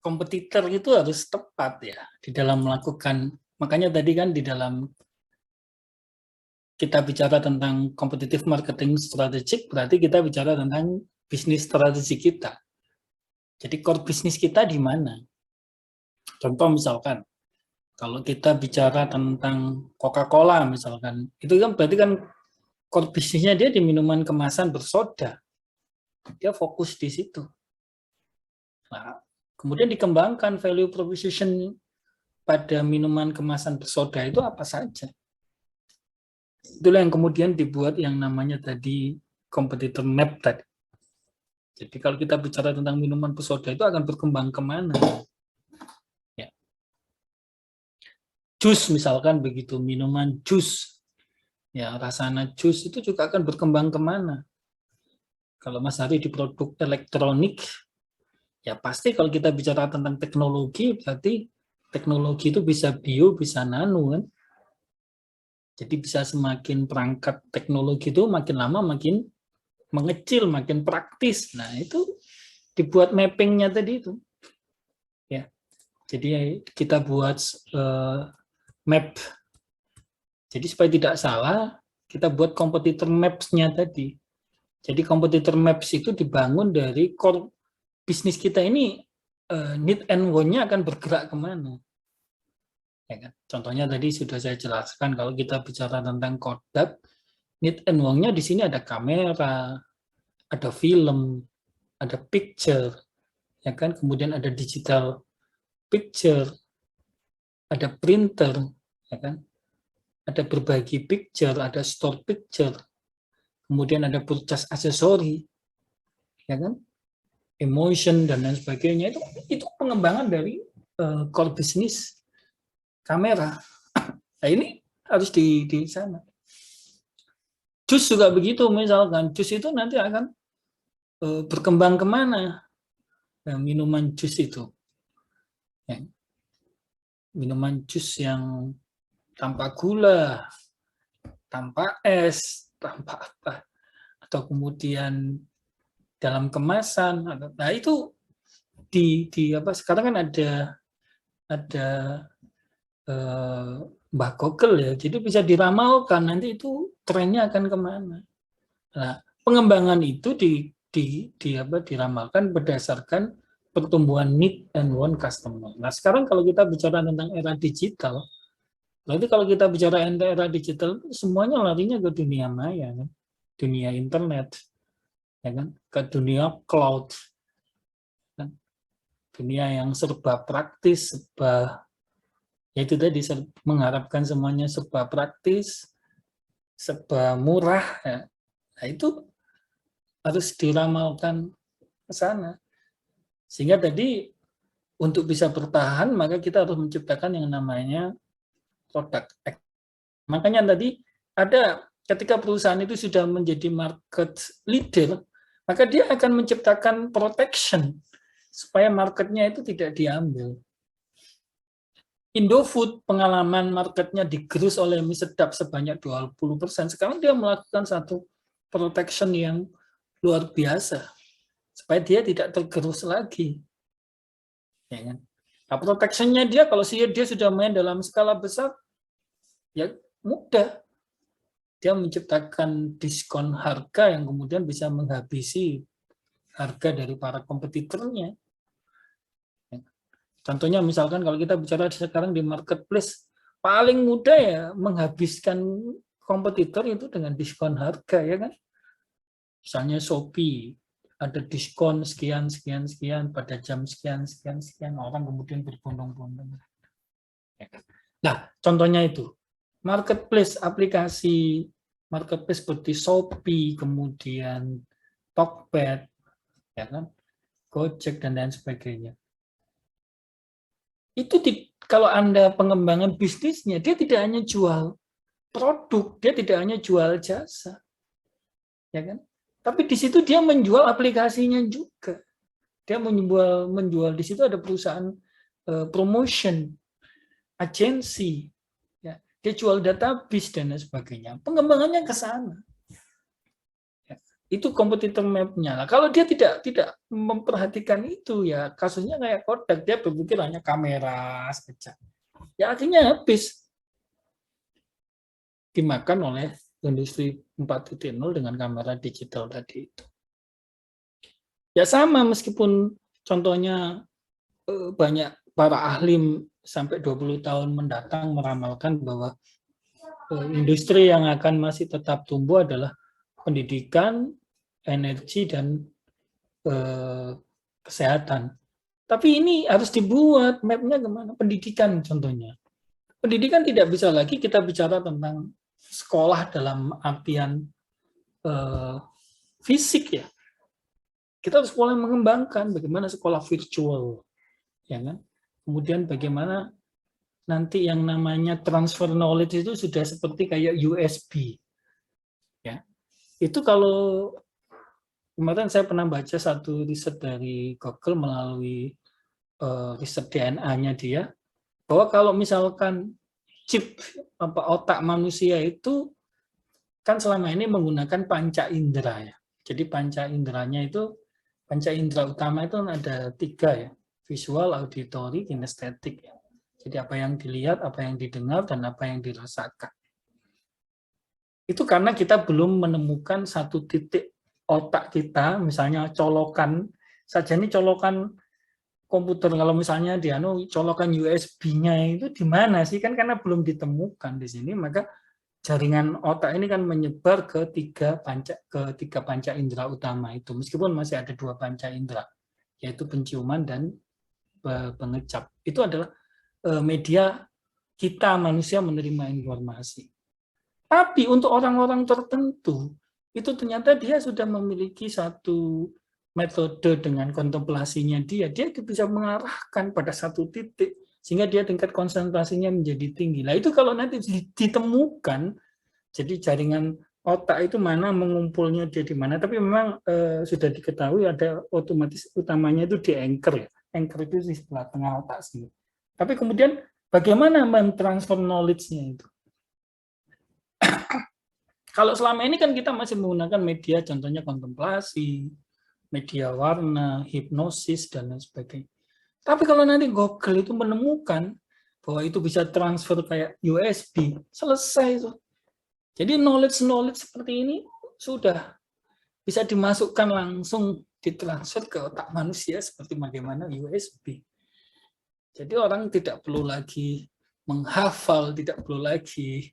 kompetitor itu harus tepat ya di dalam melakukan. Makanya tadi kan di dalam kita bicara tentang competitive marketing strategic, berarti kita bicara tentang bisnis strategi kita. Jadi core bisnis kita di mana? Contoh misalkan, kalau kita bicara tentang Coca-Cola misalkan, itu kan berarti kan core bisnisnya dia di minuman kemasan bersoda. Dia fokus di situ. Nah, kemudian dikembangkan value proposition pada minuman kemasan bersoda itu apa saja. Itulah yang kemudian dibuat yang namanya tadi competitor map tadi. Jadi kalau kita bicara tentang minuman bersoda itu akan berkembang kemana? Ya. Jus misalkan begitu, minuman jus. Ya, rasana jus itu juga akan berkembang kemana? Kalau Mas Hari di produk elektronik, ya pasti kalau kita bicara tentang teknologi, berarti teknologi itu bisa bio, bisa nano kan. Jadi bisa semakin perangkat teknologi itu makin lama makin mengecil, makin praktis. Nah, itu dibuat mappingnya tadi itu. Ya. Jadi kita buat map. Jadi supaya tidak salah, kita buat competitor maps-nya tadi. Jadi competitor maps itu dibangun dari core bisnis kita ini, need and want-nya akan bergerak kemana. Ya kan? Contohnya tadi sudah saya jelaskan, kalau kita bicara tentang Kodak, need and want-nya di sini ada kamera, ada film, ada picture, ya kan? Kemudian ada digital picture, ada printer, ya kan? Ada berbagi picture, ada store picture, kemudian ada purchase aksesori, ya kan? Emotion dan lain sebagainya, itu pengembangan dari core business kamera. Nah, ini harus di sana. Jus juga begitu, misalkan jus itu nanti akan berkembang kemana minuman jus itu. Ya. Minuman jus yang tanpa gula, tanpa es, tanpa apa, atau kemudian dalam kemasan. Nah itu di apa sekarang kan ada Mbah Google ya, jadi bisa diramalkan nanti itu trennya akan kemana. Nah, pengembangan itu diramalkan berdasarkan pertumbuhan need and want customer. Nah, sekarang kalau kita bicara tentang era digital, berarti kalau kita bicara era digital, semuanya larinya ke dunia maya, kan? Dunia internet, ya kan? Ke dunia cloud, kan? Dunia yang serba praktis, serba ya itu tadi mengharapkan semuanya serba praktis, serba murah. Ya. Nah, itu harus diramalkan ke sana. Sehingga tadi untuk bisa bertahan, maka kita harus menciptakan yang namanya produk. Makanya tadi ada ketika perusahaan itu sudah menjadi market leader, maka dia akan menciptakan protection supaya marketnya itu tidak diambil. Indofood pengalaman marketnya digerus oleh mie sedap sebanyak 20%. Sekarang dia melakukan satu protection yang luar biasa supaya dia tidak tergerus lagi. Ya kan? Nah, protection-nya dia kalau dia sudah main dalam skala besar, ya mudah. Dia menciptakan diskon harga yang kemudian bisa menghabisi harga dari para kompetitornya. Contohnya misalkan kalau kita bicara sekarang di marketplace, paling mudah ya menghabiskan kompetitor itu dengan diskon harga, ya kan? Misalnya Shopee, ada diskon sekian, sekian, sekian, pada jam sekian, sekian, sekian, orang kemudian berbondong-bondong. Nah, contohnya itu, marketplace, aplikasi marketplace seperti Shopee, kemudian Tokped, ya kan, Gojek, dan lain sebagainya. Itu kalau Anda pengembangan bisnisnya, dia tidak hanya jual produk, dia tidak hanya jual jasa, ya kan? Tapi di situ dia menjual aplikasinya juga. Dia menjual di situ ada perusahaan promotion, agensi, ya. Dia jual database dan lain sebagainya. Pengembangannya ke sana. Ya. Itu kompetitor map-nya. Nah, kalau dia tidak memperhatikan itu, ya kasusnya kayak Kodak, dia berpikir hanya kamera saja. Ya akhirnya habis dimakan oleh industri 4.0 dengan kamera digital tadi itu. Ya sama, meskipun contohnya banyak para ahli sampai 20 tahun mendatang meramalkan bahwa industri yang akan masih tetap tumbuh adalah pendidikan, energi, dan kesehatan. Tapi ini harus dibuat map-nya kemana? Pendidikan contohnya. Pendidikan tidak bisa lagi kita bicara tentang sekolah dalam artian fisik, ya. Kita harus mulai mengembangkan bagaimana sekolah virtual, ya kan? Kemudian bagaimana nanti yang namanya transfer knowledge itu sudah seperti kayak USB, ya. Itu kalau kemarin saya pernah baca satu riset dari Google melalui riset DNA-nya dia, bahwa kalau misalkan chip otak manusia itu kan selama ini menggunakan panca indera, ya. Jadi panca inderanya itu, panca indera utama itu ada 3, ya, visual, auditory, kinestetik, ya. Jadi apa yang dilihat, apa yang didengar, dan apa yang dirasakan. Itu karena kita belum menemukan satu titik otak kita, misalnya colokan saja, ini colokan komputer, kalau misalnya colokan USB-nya itu di mana sih, kan karena belum ditemukan di sini, maka jaringan otak ini kan menyebar ke tiga panca indera utama itu, meskipun masih ada 2 panca indera, yaitu penciuman dan pengecap. Itu adalah media kita manusia menerima informasi. Tapi untuk orang-orang tertentu, itu ternyata dia sudah memiliki satu metode dengan kontemplasinya dia bisa mengarahkan pada satu titik, sehingga dia tingkat konsentrasinya menjadi tinggi. Nah itu kalau nanti ditemukan, jadi jaringan otak itu mana, mengumpulnya dia di mana, tapi memang sudah diketahui ada otomatis utamanya itu di anchor, ya. Anchor itu di sebelah tengah otak sini. Tapi kemudian bagaimana mentransfer knowledge-nya itu? Kalau selama ini kan kita masih menggunakan media, contohnya kontemplasi, media warna, hipnosis, dan lain sebagainya. Tapi kalau nanti Google itu menemukan bahwa itu bisa transfer kayak USB, selesai itu. Jadi knowledge seperti ini sudah bisa dimasukkan langsung, ditransfer ke otak manusia seperti bagaimana USB. Jadi orang tidak perlu lagi menghafal, tidak perlu lagi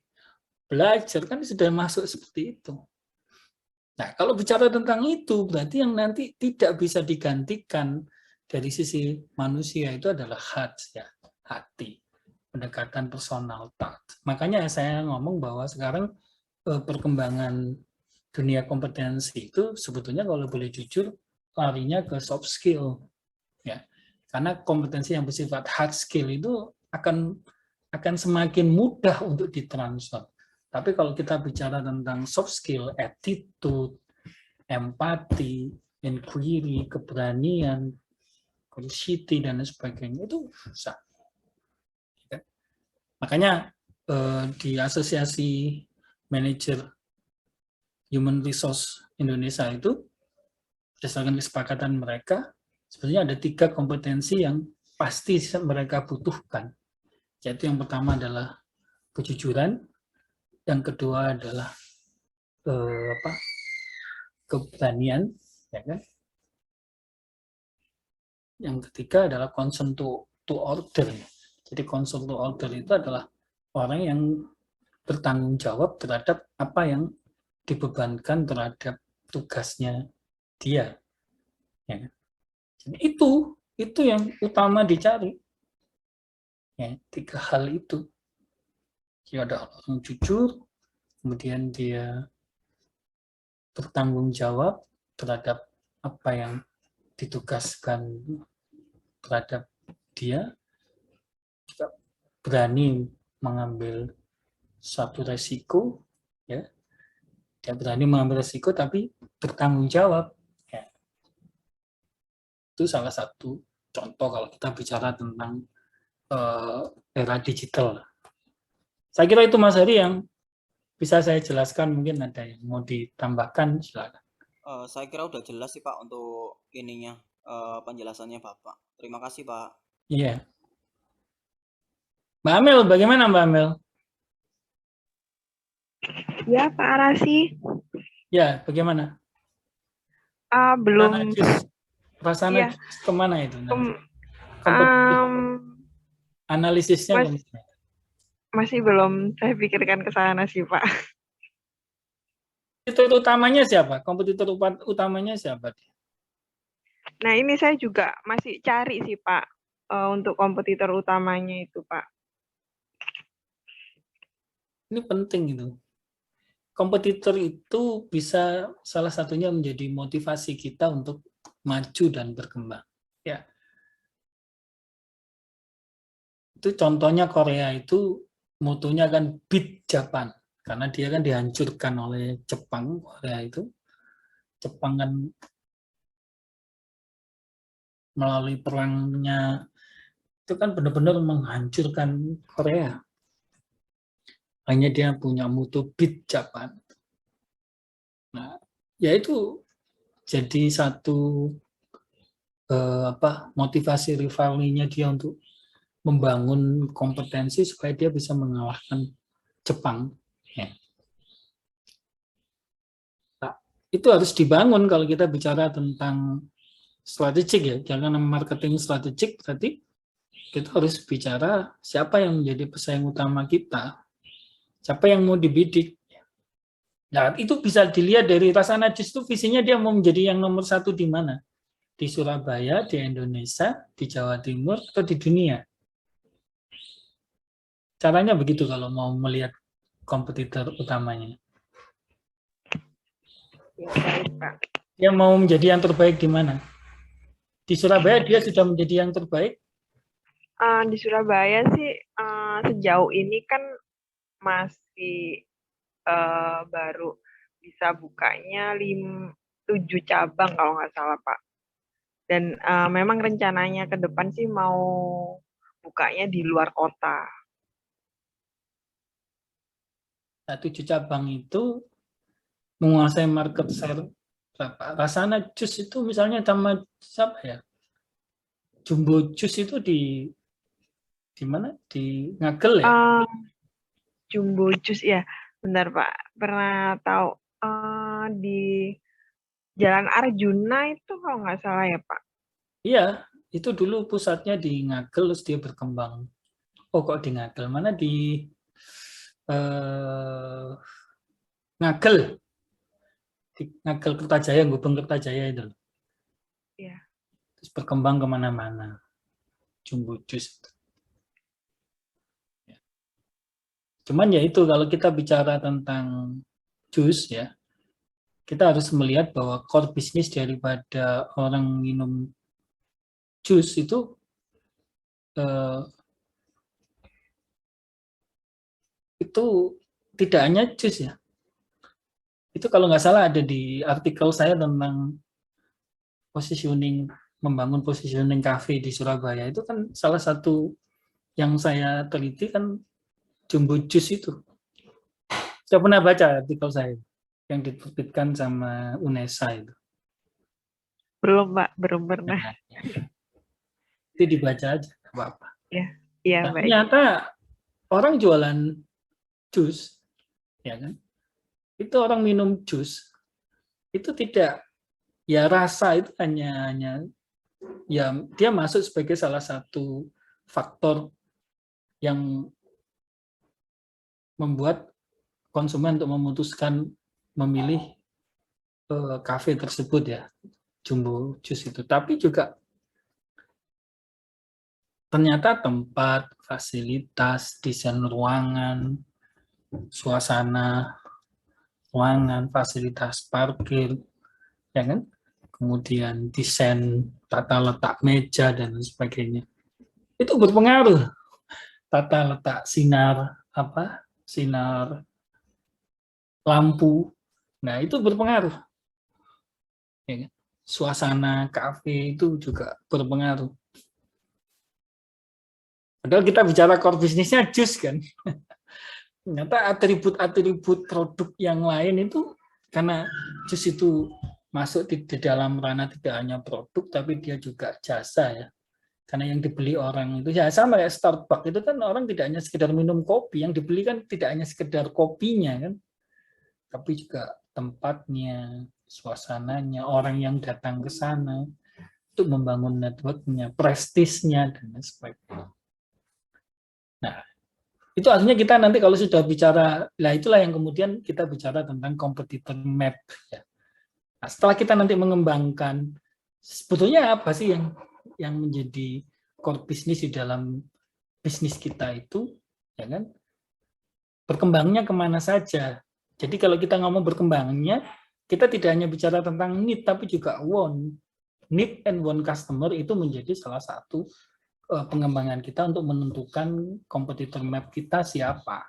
belajar, kan sudah masuk seperti itu. Nah, kalau bicara tentang itu, berarti yang nanti tidak bisa digantikan dari sisi manusia itu adalah heart, ya, hati, pendekatan personal touch. Makanya saya ngomong bahwa sekarang perkembangan dunia kompetensi itu sebetulnya kalau boleh jujur larinya ke soft skill, ya, karena kompetensi yang bersifat hard skill itu akan semakin mudah untuk ditransfer. Tapi kalau kita bicara tentang soft skill, attitude, empati, inquiry, keberanian, curiosity, dan sebagainya, itu susah. Makanya di Asosiasi Manajer Human Resource Indonesia itu, berdasarkan kesepakatan mereka, sebenarnya ada 3 kompetensi yang pasti mereka butuhkan. Yaitu yang pertama adalah kejujuran, yang kedua adalah keberanian, ya kan? Yang ketiga adalah concern to order. Jadi concern to order itu adalah orang yang bertanggung jawab terhadap apa yang dibebankan terhadap tugasnya dia. Ya. Jadi itu yang utama dicari. Ya, 3 hal itu. Dia ada orang jujur, kemudian dia bertanggung jawab terhadap apa yang ditugaskan terhadap dia, juga berani mengambil satu resiko, ya, dia berani mengambil resiko tapi bertanggung jawab. Ya. Itu salah satu contoh kalau kita bicara tentang era digital. Saya kira itu Mas Heri yang bisa saya jelaskan, mungkin ada yang mau ditambahkan, silakan. Saya kira udah jelas sih Pak untuk ininya penjelasannya Bapak. Terima kasih Pak. Iya. Mbak Amel, bagaimana Mbak Amel? Ya, Pak Arasi. Ya, bagaimana? Belum. Rasanya Ya. Kemana itu? Analisisnya kemana? Masih belum saya pikirkan ke sana sih, Pak. Kompetitor utamanya siapa? Kompetitor utamanya siapa? Nah, ini saya juga masih cari sih, Pak, untuk kompetitor utamanya itu, Pak. Ini penting itu. Kompetitor itu bisa salah satunya menjadi motivasi kita untuk maju dan berkembang. Ya. Itu contohnya Korea itu mutunya kan beat Japan, karena dia kan dihancurkan oleh Jepang. Korea itu Jepang kan melalui perangnya itu kan benar-benar menghancurkan Korea. Hanya dia punya mutu beat Japan. Nah, ya itu jadi satu motivasi rivalnya dia untuk membangun kompetensi supaya dia bisa mengalahkan Jepang. Ya. Nah, itu harus dibangun kalau kita bicara tentang strategik ya, jangan marketing strategik, berarti kita harus bicara siapa yang menjadi pesaing utama kita, siapa yang mau dibidik. Nah, itu bisa dilihat dari Rasana justru visinya dia mau menjadi yang nomor 1 di mana? Di Surabaya, di Indonesia, di Jawa Timur, atau di dunia. Caranya begitu kalau mau melihat kompetitor utamanya. Ya, baik, Pak. Dia mau menjadi yang terbaik di mana? Di Surabaya dia sudah menjadi yang terbaik? Di Surabaya sih sejauh ini kan masih baru bisa bukanya 7 cabang kalau nggak salah, Pak. Dan memang rencananya ke depan sih mau bukanya di luar kota. Nah, 7 cabang itu menguasai market share berapa? Rasana Jus itu misalnya sama siapa ya? Jumbo Jus itu di mana? Di Ngagel ya? Jumbo Jus ya, bentar Pak. Pernah tahu di Jalan Arjuna itu kalau nggak salah ya Pak? Iya, itu dulu pusatnya di Ngagel, terus dia berkembang. Oh kok di Ngagel? Mana di Ngagel? Di Ngagel Kertajaya, Gubeng Kertajaya itu. Iya. Terus berkembang kemana-mana. Jumbo Jus. Cuman ya itu kalau kita bicara tentang jus ya, kita harus melihat bahwa core bisnis daripada orang minum jus itu tidak hanya jus ya. Itu kalau nggak salah ada di artikel saya tentang positioning, membangun positioning cafe di Surabaya. Itu kan salah satu yang saya teliti kan Jumbo Jus itu. Saya pernah baca artikel saya yang diterbitkan sama UNESA itu. Belum Pak, belum pernah. Itu dibaca aja, nggak apa-apa. Iya, Nah, baik. ternyata orang jualan jus, ya kan? Itu orang minum jus, itu tidak, ya rasa itu hanya ya dia masuk sebagai salah satu faktor yang membuat konsumen untuk memutuskan memilih kafe tersebut ya, Jumbo Juice itu. Tapi juga ternyata tempat, fasilitas, desain ruangan, suasana ruangan, fasilitas parkir, ya kan? Kemudian desain tata letak meja dan sebagainya. Itu berpengaruh. Tata letak sinar lampu. Nah, itu berpengaruh. Ya kan? Suasana kafe itu juga berpengaruh. Padahal kita bicara core bisnisnya jus kan. Ternyata atribut-atribut produk yang lain itu, karena jus itu masuk di dalam ranah tidak hanya produk, tapi dia juga jasa ya. Karena yang dibeli orang itu ya sama kayak Starbucks itu kan, orang tidak hanya sekedar minum kopi, yang dibeli kan tidak hanya sekedar kopinya kan, tapi juga tempatnya, suasananya, orang yang datang ke sana untuk membangun networknya, prestisnya dan sebagainya. Nah, itu artinya kita nanti kalau sudah bicara, lah itulah yang kemudian kita bicara tentang competitor map ya. Nah, setelah kita nanti mengembangkan sebetulnya apa sih yang menjadi core bisnis di dalam bisnis kita itu, ya kan? Berkembangnya kemana saja. Jadi kalau kita ngomong berkembangnya, kita tidak hanya bicara tentang need, tapi juga want. Need and want customer itu menjadi salah satu pengembangan kita untuk menentukan competitor map kita siapa.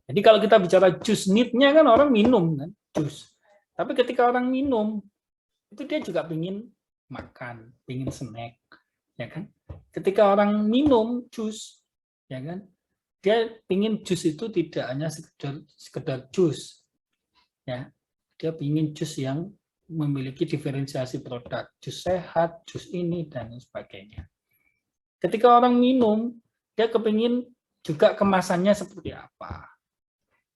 Jadi kalau kita bicara jus, need-nya kan orang minum kan, jus. Tapi ketika orang minum, itu dia juga ingin makan, ingin snack, ya kan? Ketika orang minum jus, ya kan? Dia ingin jus itu tidak hanya sekedar jus, ya. Dia ingin jus yang memiliki diferensiasi produk, jus sehat, jus ini dan sebagainya. Ketika orang minum, dia kepingin juga kemasannya seperti apa.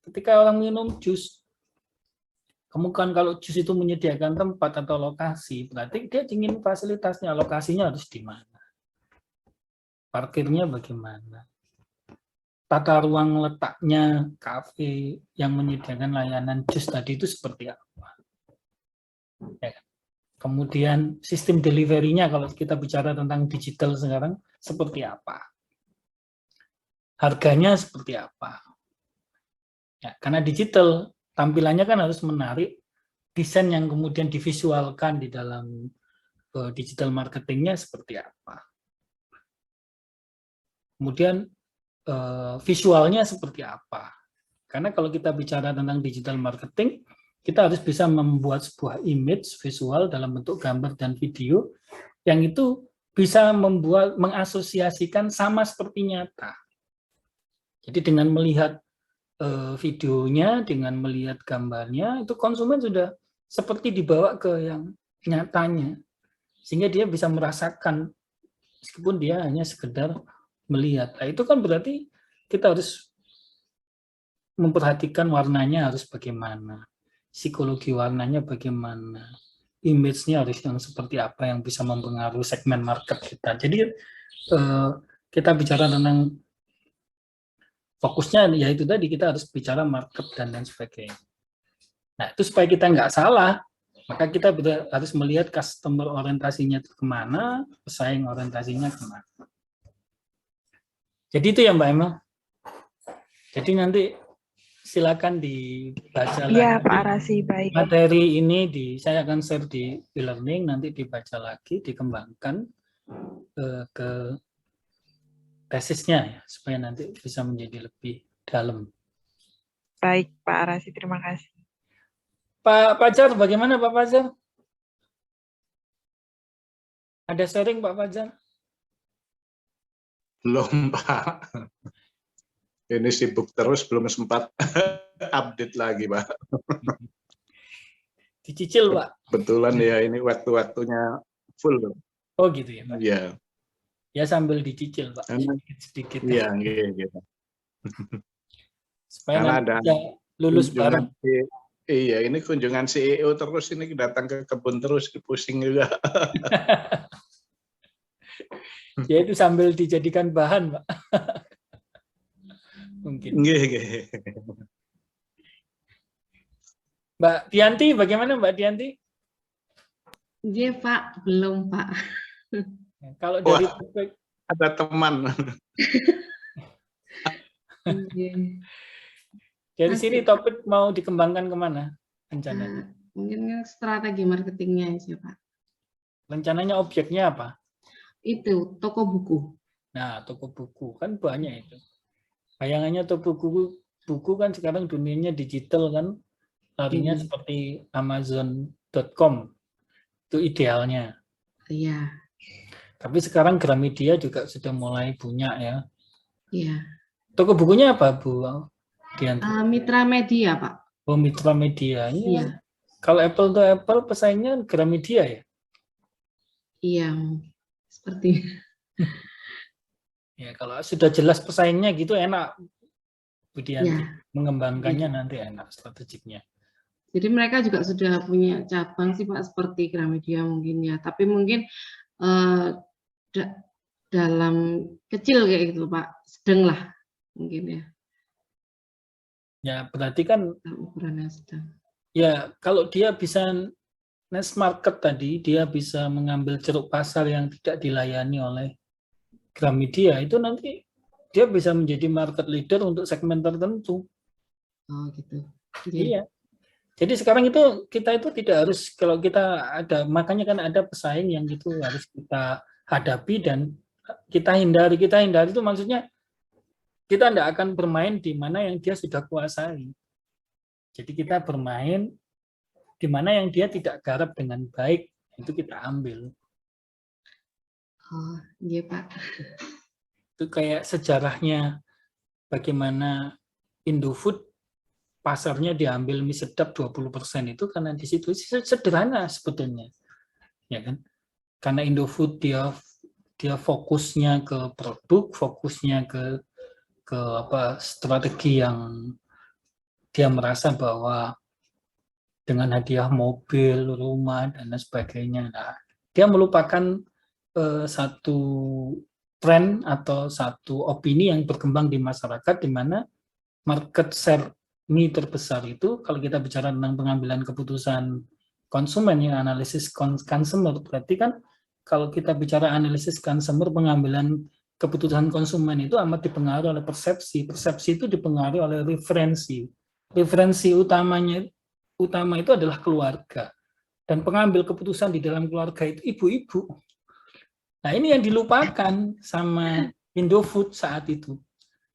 Ketika orang minum jus, kemudian kalau jus itu menyediakan tempat atau lokasi, berarti dia ingin fasilitasnya, lokasinya harus di mana, parkirnya bagaimana, tata ruang letaknya kafe yang menyediakan layanan jus tadi itu seperti apa. Ya. Kemudian sistem delivery-nya kalau kita bicara tentang digital sekarang seperti apa, harganya seperti apa. Ya, karena digital tampilannya kan harus menarik, desain yang kemudian divisualkan di dalam digital marketingnya seperti apa. Kemudian visualnya seperti apa. Karena kalau kita bicara tentang digital marketing, kita harus bisa membuat sebuah image visual dalam bentuk gambar dan video yang itu bisa mengasosiasikan sama seperti nyata. Jadi dengan melihat videonya, dengan melihat gambarnya, itu konsumen sudah seperti dibawa ke yang nyatanya. Sehingga dia bisa merasakan, meskipun dia hanya sekedar melihat. Nah, itu kan berarti kita harus memperhatikan warnanya harus bagaimana, psikologi warnanya bagaimana, image-nya harus yang seperti apa yang bisa mempengaruhi segmen market kita. Jadi kita bicara tentang fokusnya, ya itu tadi, kita harus bicara market dan lain sebagainya. Nah, itu supaya kita nggak salah, maka kita harus melihat customer orientasinya kemana, pesaing orientasinya kemana. Jadi itu ya Mbak Emma. Jadi nanti silakan dibaca lagi. Iya Pak Arasi, baik. Materi ini saya akan share di e-learning, nanti dibaca lagi, dikembangkan ke tesisnya ya, supaya nanti bisa menjadi lebih dalam. Baik Pak Arasi, terima kasih. Pak Fajar, bagaimana Pak Fajar? Ada sharing Pak Fajar? Belum Pak. Ini sibuk terus, belum sempat update lagi Pak. Dicicil Pak? Kebetulan ya ini waktu-waktunya full. Oh gitu ya Pak? Iya. Ya sambil dicicil Pak, sedikit-sedikit. Iya, gitu. Supaya nanti bisa lulus bareng. Iya, ini kunjungan CEO terus, ini datang ke kebun terus, pusing juga. Ya itu sambil dijadikan bahan, Pak. Mungkin. Nggih, nggih. Mbak Tianti, bagaimana Mbak Tianti? Iya Pak, belum Pak. Kalau dari Wah, ada teman. Iya. dari Masih, sini Pak. topik mau dikembangkan kemana rencananya? Mungkin strategi marketingnya sih Pak. Rencananya objeknya apa? Itu toko buku. Nah, toko buku kan banyak itu. Bayangannya toko buku kan sekarang dunianya digital kan, larinya seperti Amazon.com. Itu idealnya. Iya, Tapi sekarang Gramedia juga sudah mulai punya ya. iya. Toko bukunya apa, Bu Dianti? Mitra Media Pak. Oh, Mitra Media. Ini Iya, kalau Apple to Apple pesaingnya Gramedia ya? iya. Seperti Ya, kalau sudah jelas pesaingnya gitu enak, Bu Dianti. ya. Mengembangkannya nanti enak strategiknya. Jadi mereka juga sudah punya cabang sih Pak, seperti Gramedia mungkin ya. Tapi mungkin dalam kecil kayak gitu Pak, sedang lah mungkin ya. Ya, berarti kan Ukurannya sedang. ya kalau dia bisa niche market tadi, dia bisa mengambil ceruk pasar yang tidak dilayani oleh Gramedia, itu nanti dia bisa menjadi market leader untuk segmen tertentu. Oh gitu. Iya. Jadi sekarang itu kita itu tidak harus, kalau kita ada, makanya kan ada pesaing yang itu harus kita hadapi dan kita hindari. Kita hindari itu maksudnya kita tidak akan bermain di mana yang dia sudah kuasai. Jadi kita bermain di mana yang dia tidak garap dengan baik, itu kita ambil. Oh iya Pak. Itu kayak sejarahnya bagaimana Indofood pasarnya diambil mie sedap 20% itu karena di situ sederhana sebetulnya. Ya kan? Karena Indofood dia fokusnya ke produk, fokusnya ke apa strategi yang dia merasa bahwa dengan hadiah mobil, rumah dan lain sebagainya. Nah, dia melupakan satu tren atau satu opini yang berkembang di masyarakat di mana market share mie terbesar itu kalau kita bicara tentang pengambilan keputusan konsumen ya analisis consumer berarti kan kalau kita bicara analisis consumer pengambilan keputusan konsumen itu amat dipengaruhi oleh persepsi itu dipengaruhi oleh referensi utama itu adalah keluarga dan pengambil keputusan di dalam keluarga itu ibu-ibu. Nah ini yang dilupakan sama Indofood saat itu.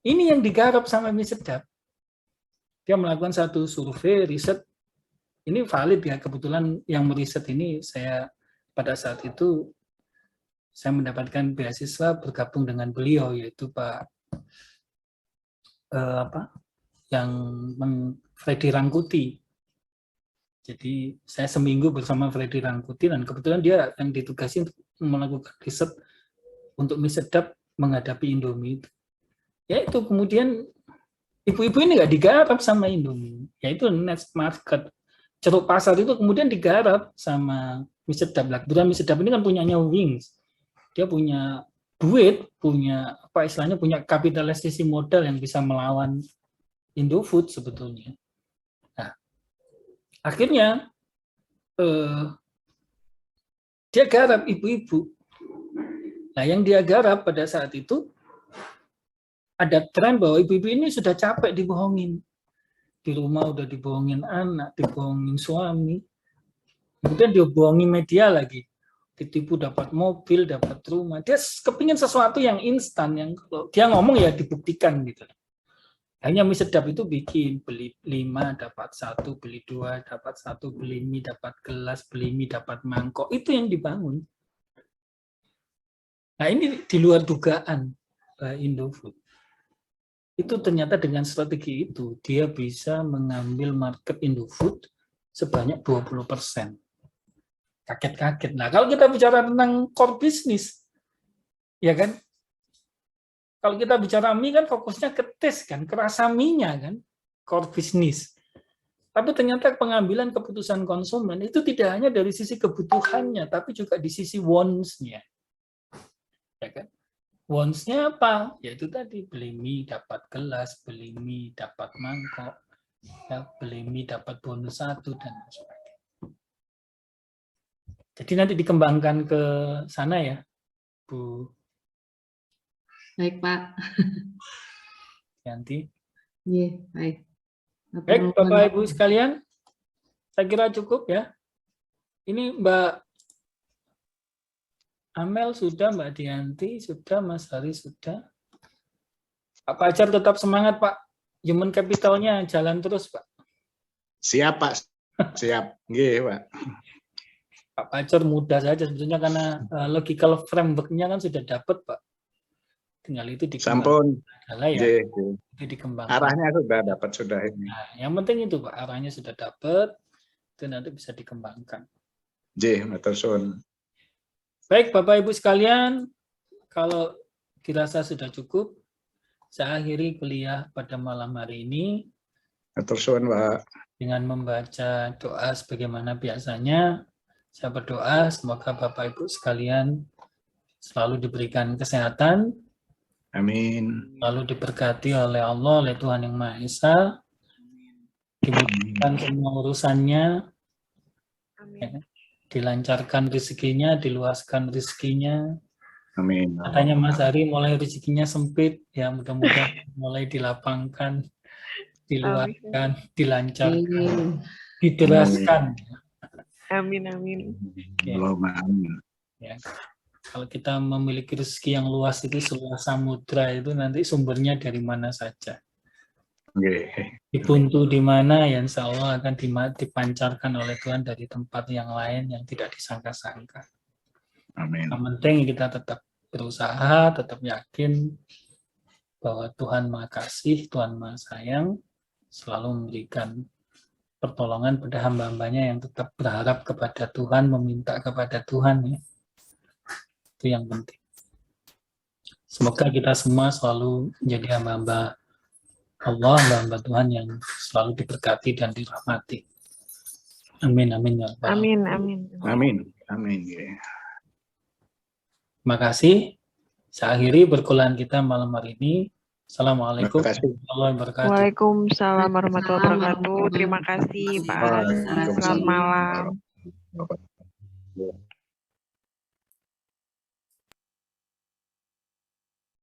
Ini yang digarap sama mie sedap. Dia melakukan satu survei, riset, ini valid ya, kebetulan yang meriset ini saya pada saat itu, saya mendapatkan beasiswa bergabung dengan beliau, yaitu Pak, Freddy Rangkuti. Jadi saya seminggu bersama Freddy Rangkuti, dan kebetulan dia yang ditugasi untuk melakukan riset untuk mie sedap menghadapi Indomie itu. Ya itu kemudian ibu-ibu ini nggak digarap sama Indomie, yaitu niche market. Ceruk pasar itu kemudian digarap sama mie sedap. Kebetulan mie sedap ini kan punyanya Wings. Dia punya duit, punya apa istilahnya, punya kapitalisasi modal yang bisa melawan Indofood sebetulnya. Nah, akhirnya dia garap ibu-ibu. Nah, yang dia garap pada saat itu ada tren bahwa ibu-ibu ini sudah capek dibohongin. Di rumah udah dibohongin anak, dibohongin suami. Kemudian dia bohongin media lagi. Ditipu dapat mobil, dapat rumah. Dia kepingin sesuatu yang instan, yang kalau dia ngomong ya dibuktikan gitu. Hanya mie sedap itu bikin, beli 5 dapat 1, beli 2 dapat 1, beli mie dapat gelas, beli mie dapat mangkok. Itu yang dibangun. Nah ini di luar dugaan Indofood. Itu ternyata dengan strategi itu, dia bisa mengambil market Indofood sebanyak 20%. Kaget-kaget. Nah, kalau kita bicara tentang core business, ya kan? Kalau kita bicara mie kan fokusnya ke taste kan, ke rasa mie-nya kan, core business. Tapi ternyata pengambilan keputusan konsumen itu tidak hanya dari sisi kebutuhannya, tapi juga di sisi wants-nya. Ya kan? Wants-nya apa? Yaitu tadi beli mie dapat gelas, beli mie dapat mangkok, ya, beli mie dapat bonus 1 dan sebagainya. Jadi nanti dikembangkan ke sana ya, Bu Baik, Pak. Yanti. Iya, baik. Baik, Bapak Ibu sekalian, saya kira cukup ya. Ini Mbak Amel sudah, Mbak Dianti sudah, Mas Hari sudah. Pak Fajar tetap semangat, Pak. Human capital-nya jalan terus, Pak. Siap, Pak. Siap. Nggih, Pak. Pak Fajar mudah saja sebetulnya karena logical framework-nya kan sudah dapat, Pak. Tinggal itu dikembangkan. Sampun. Adalah ya. Nggih. Itu dikembangkan. Arahnya sudah dapat sudah ini. Nah, yang penting itu, Pak, arahnya sudah dapat, itu nanti bisa dikembangkan. Nggih, matur suwun. Baik, Bapak Ibu sekalian, kalau dirasa sudah cukup, saya akhiri kuliah pada malam hari ini Matur suwun, Pak. dengan membaca doa sebagaimana biasanya. Saya berdoa semoga Bapak Ibu sekalian selalu diberikan kesehatan, Amin. selalu diberkati oleh Allah, oleh Tuhan Yang Maha Esa, dimudahkan semua urusannya, Amin. dilancarkan rezekinya, diluaskan rezekinya. Amin. Katanya Mas Hari mulai rezekinya sempit, ya mudah-mudahan mulai dilapangkan, diluaskan, dilancarkan, diteraskan. Amin, amin. Allahumma amin. Ya. Kalau kita memiliki rezeki yang luas itu seluas samudra itu nanti sumbernya dari mana saja. Nggih. Dibuntu di mana ya insya Allah akan dipancarkan oleh Tuhan dari tempat yang lain yang tidak disangka-sangka. Amin. Yang penting kita tetap berusaha, tetap yakin bahwa Tuhan Maha Kasih, Tuhan Maha Sayang, selalu memberikan pertolongan pada hamba-hambanya yang tetap berharap kepada Tuhan, meminta kepada Tuhan. Ya. Itu yang penting. Semoga kita semua selalu menjadi hamba-hamba Allah, hamba-hamba Tuhan yang selalu diberkati dan dirahmati. Amin, amin. Ya Allah. Amin, amin. Amin. Amin. Terima kasih. Saya akhiri perkuliahan kita malam hari ini. Assalamualaikum warahmatullahi wabarakatuh. Waalaikumsalam warahmatullahi wabarakatuh. Terima kasih, Pak. Selamat malam.